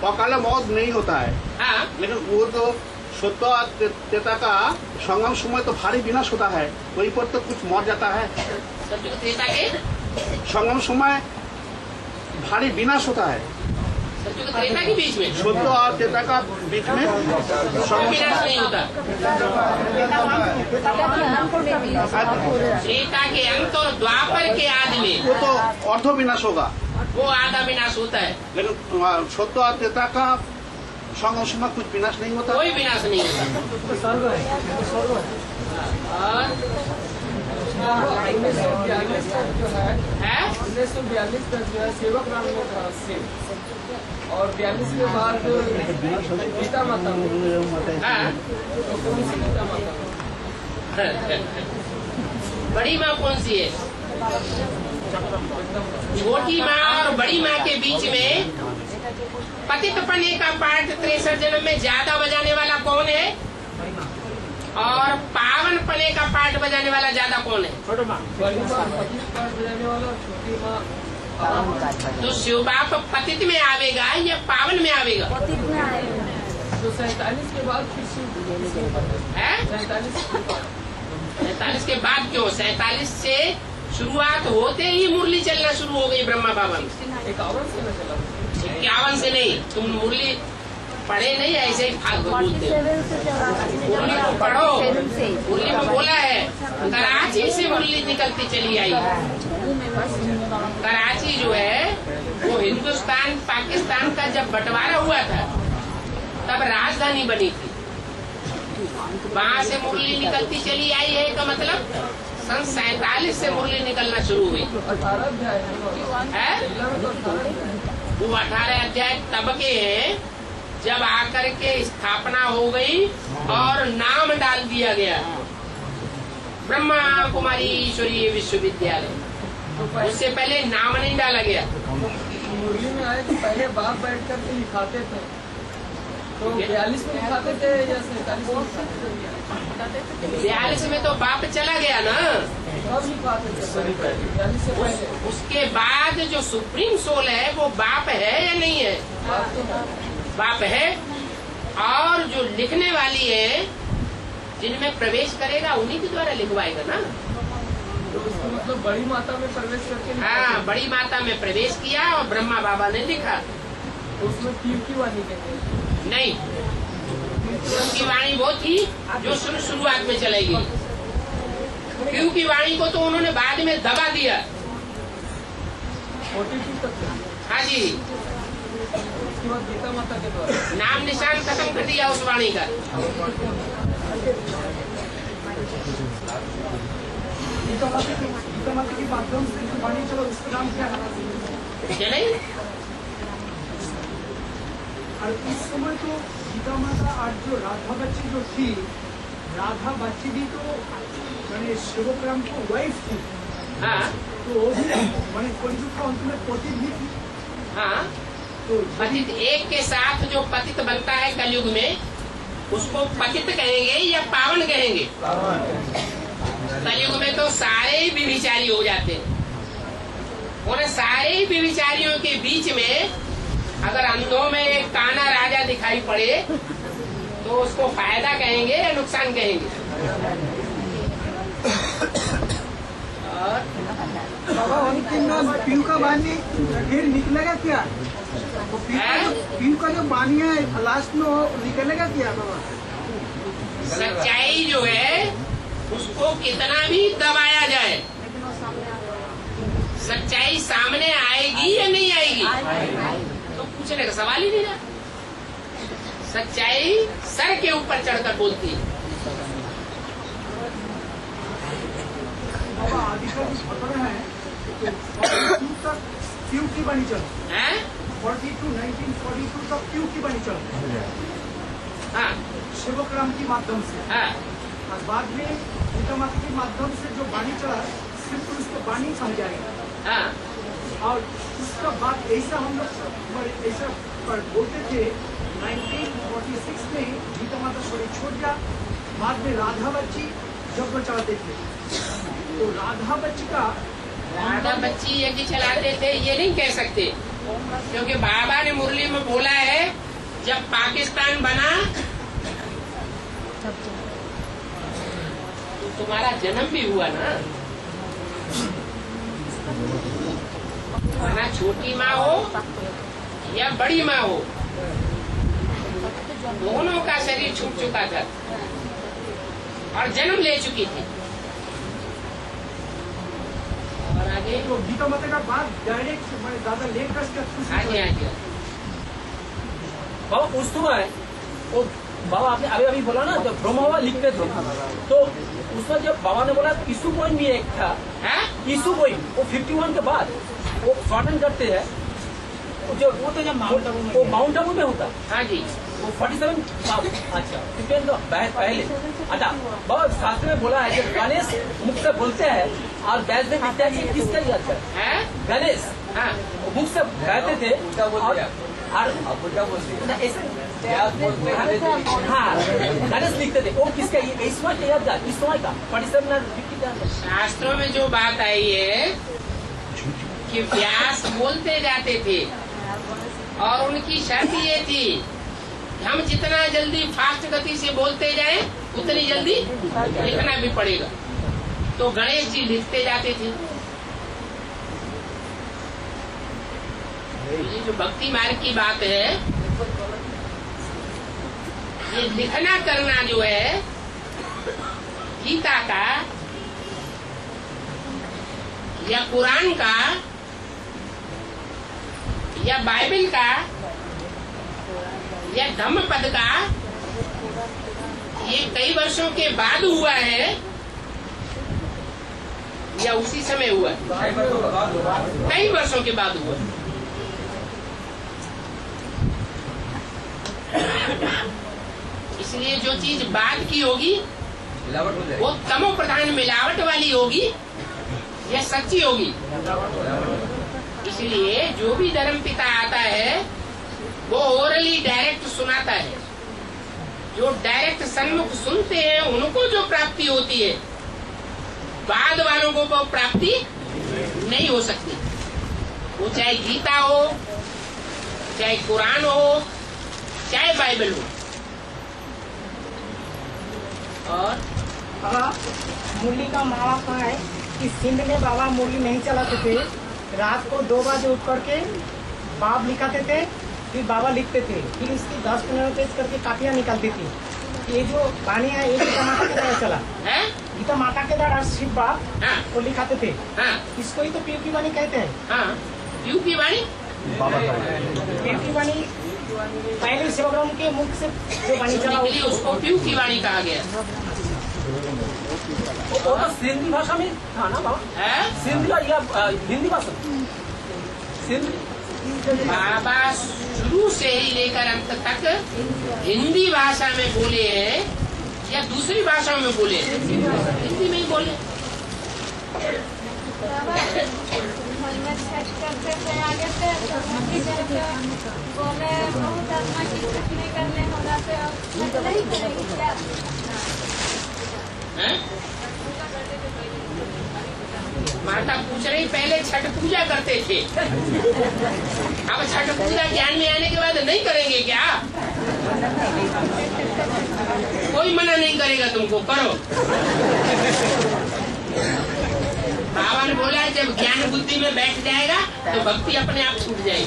अकाल मौत नहीं होता है। हाँ लेकिन वो तो शतवार त्रेता का संगम समय तो भारी विनाश होता है, वहीं पर तो कुछ मर जाता है। सतयुग त्रेता के संगम समय भारी विनाश होता है। सतयुग त्रेता के बीच में शतवार और त्रेता का बीच में संगम विनाश नहीं होता। त्रेता के अंत और द्वापर के आदि में वो तो अर्ध विनाश होगा, वो आधा विनाश होता है, लेकिन शतवार और त्रेता का संगम समय कुछ विनाश नहीं होता। कोई विनाश नहीं होता। और 1942 तक जो है सेवक नाम में था सिंह, और 42 के बाद गीता माता हाँ बड़ी माँ कौन सी है? छोटी माँ और बड़ी माँ के बीच में पतित पने का पाठ 63 जन्म में ज्यादा बजाने वाला कौन है, और पावन पने का पाठ बजाने वाला ज्यादा कौन है? बड़ी माँ पाठ बजाने वाला, छोटी माँ तो शिव बाप पतित में आवेगा या पावन में आवेगा? तो 47 के बाद फिर है 47 के बाद क्यों? 47 से शुरुआत होते ही मुरली चलना शुरू हो गई ब्रह्मा बाबा में। 51 से न चला, 51 से नहीं, तुम मुरली पढ़े नहीं, ऐसे ही फालतू बोलते हो। मुरली को पढ़ो, मुरली में बोला है कराची से मुरली निकलती चली आई। कराची जो है वो हिंदुस्तान पाकिस्तान का जब बंटवारा हुआ था तब राजधानी बनी थी, वहाँ से मुरली निकलती चली आई है का मतलब सन 47 से मुरली निकलना शुरू हुई 18 अध्याय है। वो 18 अध्याय तब के हैं जब आकर के स्थापना हो गई और नाम डाल दिया गया ब्रह्मा कुमारी ईश्वरीय विश्वविद्यालय। उससे पहले नाम नहीं डाला गया। मुरली में आए तो पहले बाप बैठ करके लिखाते थे, तो 42 में लिखाते थे या 47 में लिखाते थे? 42 में तो बाप चला गया ना, सब लिखाते थे 42 से पहले। उसके बाद जो सुप्रीम सोल है वो बाप है या नहीं है? बाप है, और जो लिखने वाली है जिनमें प्रवेश करेगा उन्हीं के द्वारा लिखवाएगा ना। तो उसका मतलब बड़ी माता में प्रवेश करके हाँ, बड़ी माता में प्रवेश किया और ब्रह्मा बाबा ने लिखा। तो उसमें तीर की वाणी कहते हैं। नहीं, उनकी वाणी वो थी जो शुरुआत में चलेगी। क्यों की वाणी को तो उन्होंने बाद में दबा दिया। 42 तक हाँ जी, उसके बाद गीता माता के द्वारा नाम निशान खत्म कर दिया उस वाणी का। गीता माता के माध्यम से वाणी चलो, उसका नाम क्या है? चले और इस समय तो गीता माता आज जो राधा बच्ची जो थी, राधा बच्ची भी तो मैंने शिवग्राम को वाइफ थी, हाँ तो वो भी मैंने कलयुग का अंत में पति भी थी। हाँ, तो पतित एक के साथ जो पतित बनता है कलयुग में उसको पतित कहेंगे या पावन कहेंगे? कलयुग में तो सारे ही व्यभिचारी हो जाते हैं। उन सारे व्यभिचारियों के बीच में अगर अंधों में एक काना राजा दिखाई पड़े तो उसको फायदा कहेंगे या नुकसान कहेंगे? और बाबा अंतिम में पीयू का बानी फिर निकलेगा क्या? वो पीयू का जो बानी है लास्ट में वो निकलेगा क्या बाबा? सच्चाई जो है उसको कितना भी दबाया जाए, सच्चाई सामने आएगी या नहीं आएगी? तो पूछने का सवाल ही नहीं रहा। सच्चाई सर के ऊपर चढ़कर बोलती है। बाबा आदिकाल पकड़ है तक पीयू की बनी चल 1942 तक पीयू की बनी चल हाँ सेवक राम के माध्यम से। हाँ और बाद में गीता माता के माध्यम से जो बानी चला सिर्फ उसको बानी समझाएगा। हाँ और उसका बाद ऐसा हम लोग ऐसा बोलते थे 1946 में गीता माता शरीर छोड़ गया। बाद में राधा बच्ची जब चलाते थे तो राधा बच्ची यज्ञ चलाते थे ये नहीं कह सकते, क्योंकि बाबा ने मुरली में बोला है जब पाकिस्तान बना तो तुम्हारा जन्म भी हुआ ना। माना छोटी माँ हो या बड़ी माँ हो, दोनों का शरीर छूट चुका था और जन्म ले चुकी थी। और आगे तो गीता माता का बात डायरेक्ट ज्यादा लेकर आगे बाबा उस समय वो बाबा आपने अभी बोला ना जब ब्रह्मवा लिखते थे तो उसमें जब बाबा ने बोला ईसु पॉइंट भी एक था, ईसु पॉइंट वो 51 के बाद वो शॉर्टन करते हैं जो वो तो जब माउंट आबू में होता। हाँ जी वो 47 अच्छा 51 तो पहले। अच्छा बाबा शास्त्र में बोला है जब गणेश मुख से बोलते हैं और बैठ में लिखता है ये किसका याद है? गणेश मुख से कहते थे हाँ गणेश लिखते थे वो किसका इस समय का याद था? इस समय का 47 शास्त्रों में जो बात आई है कि व्यास बोलते जाते थे और उनकी शर्त ये थी कि हम जितना जल्दी फास्ट गति से बोलते जाएं उतनी जल्दी लिखना भी पड़ेगा। तो गणेश जी लिखते जाते थे। ये जो भक्ति मार्ग की बात है ये लिखना करना जो है गीता का या कुरान का या बाइबल का या धम्मपद का ये कई वर्षों के बाद हुआ है या उसी समय हुआ? कई वर्षों के बाद हुआ। इसलिए जो चीज बाद की होगी वो तमो प्रधान मिलावट वाली होगी या सच्ची होगी। इसलिए जो भी धर्म पिता आता है वो ओरली डायरेक्ट सुनाता है। जो डायरेक्ट सन्मुख सुनते हैं उनको जो प्राप्ति होती है बाद वालों को वो प्राप्ति नहीं हो सकती। वो चाहे गीता हो चाहे कुरान हो चाहे बाइबल हो। और मुरली का मावा कहाँ है कि सिंध में बाबा मुरली नहीं चलाते थे। रात को 2 बजे उठ करके बाप लिखाते थे फिर बाबा लिखते थे फिर इसकी 10-15 पेज करके कापियाँ निकालती थी। ये जो बानी है ये गीता माता के द्वारा चला है। गीता माता के द्वारा शिव बाप वो लिखाते थे। इसको ही तो पीयू की वाणी कहते हैं। पीयू की वाणी पीयू की वाणी पहले सेवक के मुख से जो वाणी चला उसको पीयू की वाणी कहा गया। वो तो सिंधी भाषा में था ना बाबा? सिंधी या हिंदी भाषा? सिंधी बाबा शुरू से ही लेकर अंत तक हिंदी भाषा में बोले हैं या दूसरी भाषाओं में बोले? हिंदी में ही बोले। बोले बहुत आत्मा की नहीं करने होगा तो नहीं करेगी क्या? माता पूछ रही पहले छठ पूजा करते थे, अब छठ पूजा ज्ञान में आने के बाद नहीं करेंगे क्या? कोई मना नहीं करेगा तुमको, करो। बाबा ने बोला जब ज्ञान बुद्धि में बैठ जाएगा तो भक्ति अपने आप छूट जाएगी।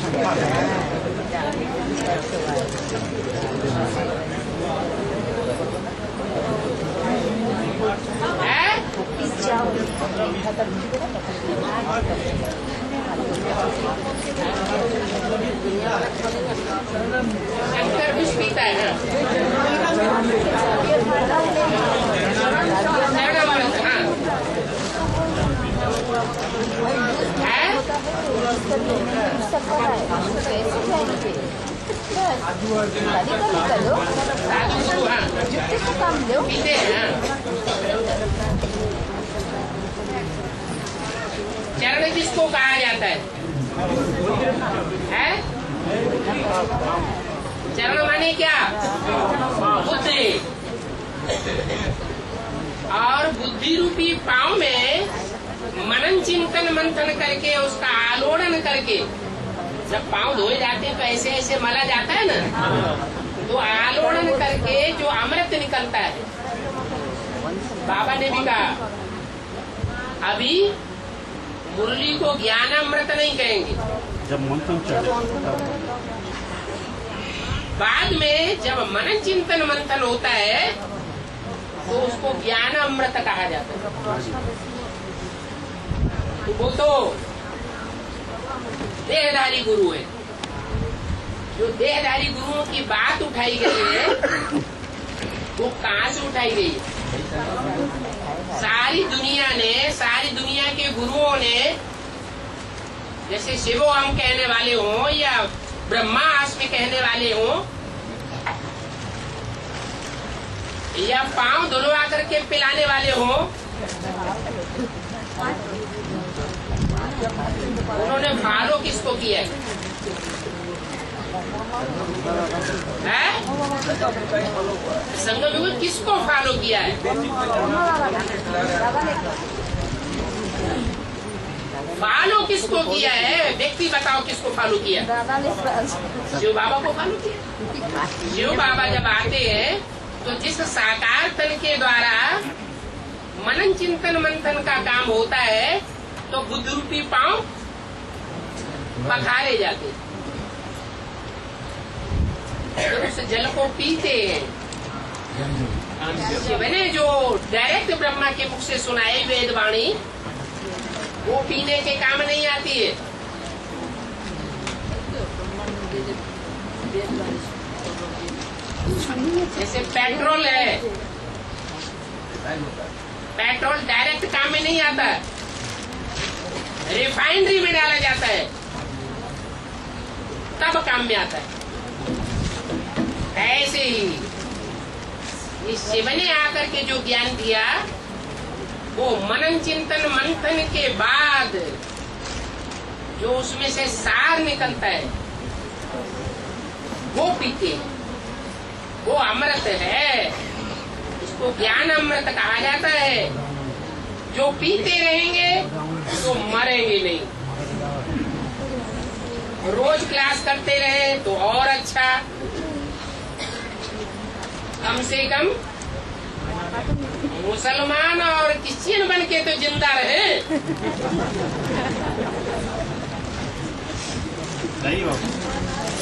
शंकर विष पीता है ना, पीते हैं। चरण किसको कहा जाता है? चरण माने क्या? बुद्धि। और बुद्धि रूपी पांव में मनन चिंतन मंथन करके उसका आलोड़न करके, जब पांव धोए जाते हैं तो ऐसे ऐसे मला जाता है ना, तो आलोड़न करके जो अमृत निकलता है। बाबा ने भी कहा अभी मुरली को ज्ञान अमृत नहीं कहेंगे, जब मंथन चले, बाद में जब मनन चिंतन मंथन होता है तो उसको ज्ञान अमृत कहा जाता है। तो वो तो देहधारी गुरु है। जो देहधारी गुरुओं की बात उठाई गई है वो कहाँ से उठाई गई है? सारी दुनिया के गुरुओं ने, जैसे शिवो हम कहने वाले हों या ब्रह्मास्मि कहने वाले हों या पांव धुलवा करके पिलाने वाले हों, उन्होंने फॉलो किसको किया है? संगम युग किसको फॉलो किया है? फॉलो किसको किया है? व्यक्ति बताओ किसको फॉलो किया? शिव बाबा को फॉलो किया। शिव बाबा जब आते हैं तो जिस साकार तन के द्वारा मनन चिंतन मंथन का काम होता है तो बुद्ध रूपी पांव पखारे जाते, तो उस जल को पीते हैं। शिव ने जो डायरेक्ट ब्रह्मा के मुख से सुनाई वेद वाणी वो पीने के काम नहीं आती है। जैसे पेट्रोल है, पेट्रोल डायरेक्ट काम में नहीं आता, रिफाइनरी में डाला जाता है तब काम में आता है। ऐसे ही इस शिव ने आकर के जो ज्ञान दिया वो मनन चिंतन मंथन के बाद जो उसमें से सार निकलता है वो पीते, वो अमृत है। इसको ज्ञान अमृत कहा जाता है। जो पीते रहेंगे तो मरेंगे नहीं। रोज क्लास करते रहे तो और अच्छा, कम से कम मुसलमान और क्रिश्चियन बन के तो जिंदा रहे।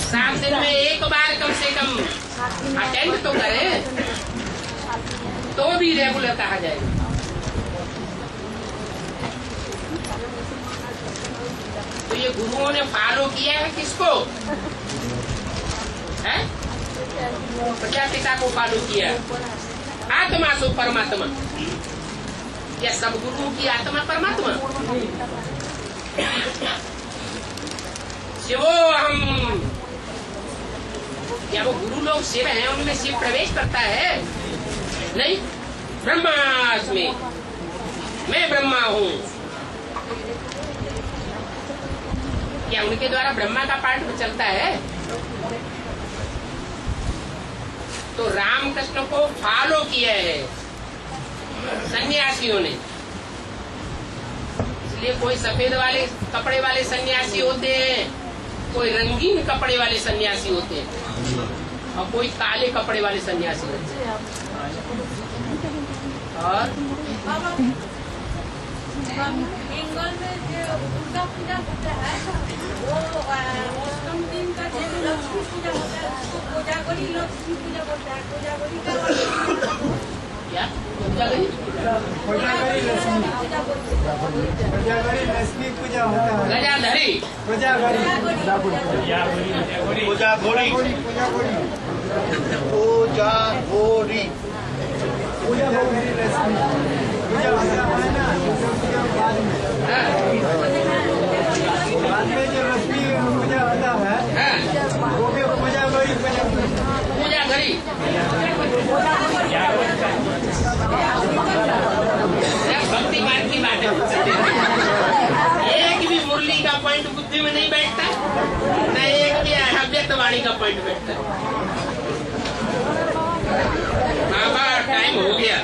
सात दिन में एक बार कम से कम अटेंड तो करें तो भी रेगुलर कहा जाएगा। तो ये गुरुओं ने फॉलो किया है किसको? है प्रजापिता को फॉलो किया, आत्मा सो परमात्मा। क्या सब गुरुओं की आत्मा परमात्मा? शिवो हम, क्या वो गुरु लोग शिव हैं, उनमें शिव प्रवेश करता है? नहीं। ब्रह्मास्मि, मैं ब्रह्मा हूँ। क्या उनके द्वारा ब्रह्मा का पाठ चलता है? तो रामकृष्ण को फॉलो किया है सन्यासियों ने, इसलिए कोई सफेद वाले कपड़े वाले सन्यासी होते हैं, कोई रंगीन कपड़े वाले सन्यासी होते हैं और कोई काले कपड़े वाले सन्यासी होते हैं। और बंगाल में जो दुर्गा पूजा होता है वो अष्टम दिन का जो लक्ष्मी पूजा होता है उसको कोजागरी लक्ष्मी पूजा बोलता है। कोजागरी का क्या कोजागरी कोजागरी लक्ष्मी पूजा बोलते हैं। कोजागरी लक्ष्मी पूजा होता है। गजाधरी कोजागरी कोजागरी कोजागरी कोजागरी लक्ष्मी पूजा होता है ना, पूजा बाद में जो लक्ष्मी पूजा होता है वो भी कोजागरी कोजागरी भक्ति मार्ग की बात है। एक भी मुरली का पॉइंट बुद्धि में नहीं बैठता, न एक भी अव्यक्तवाणी का पॉइंट बैठता। बाबा टाइम हो गया।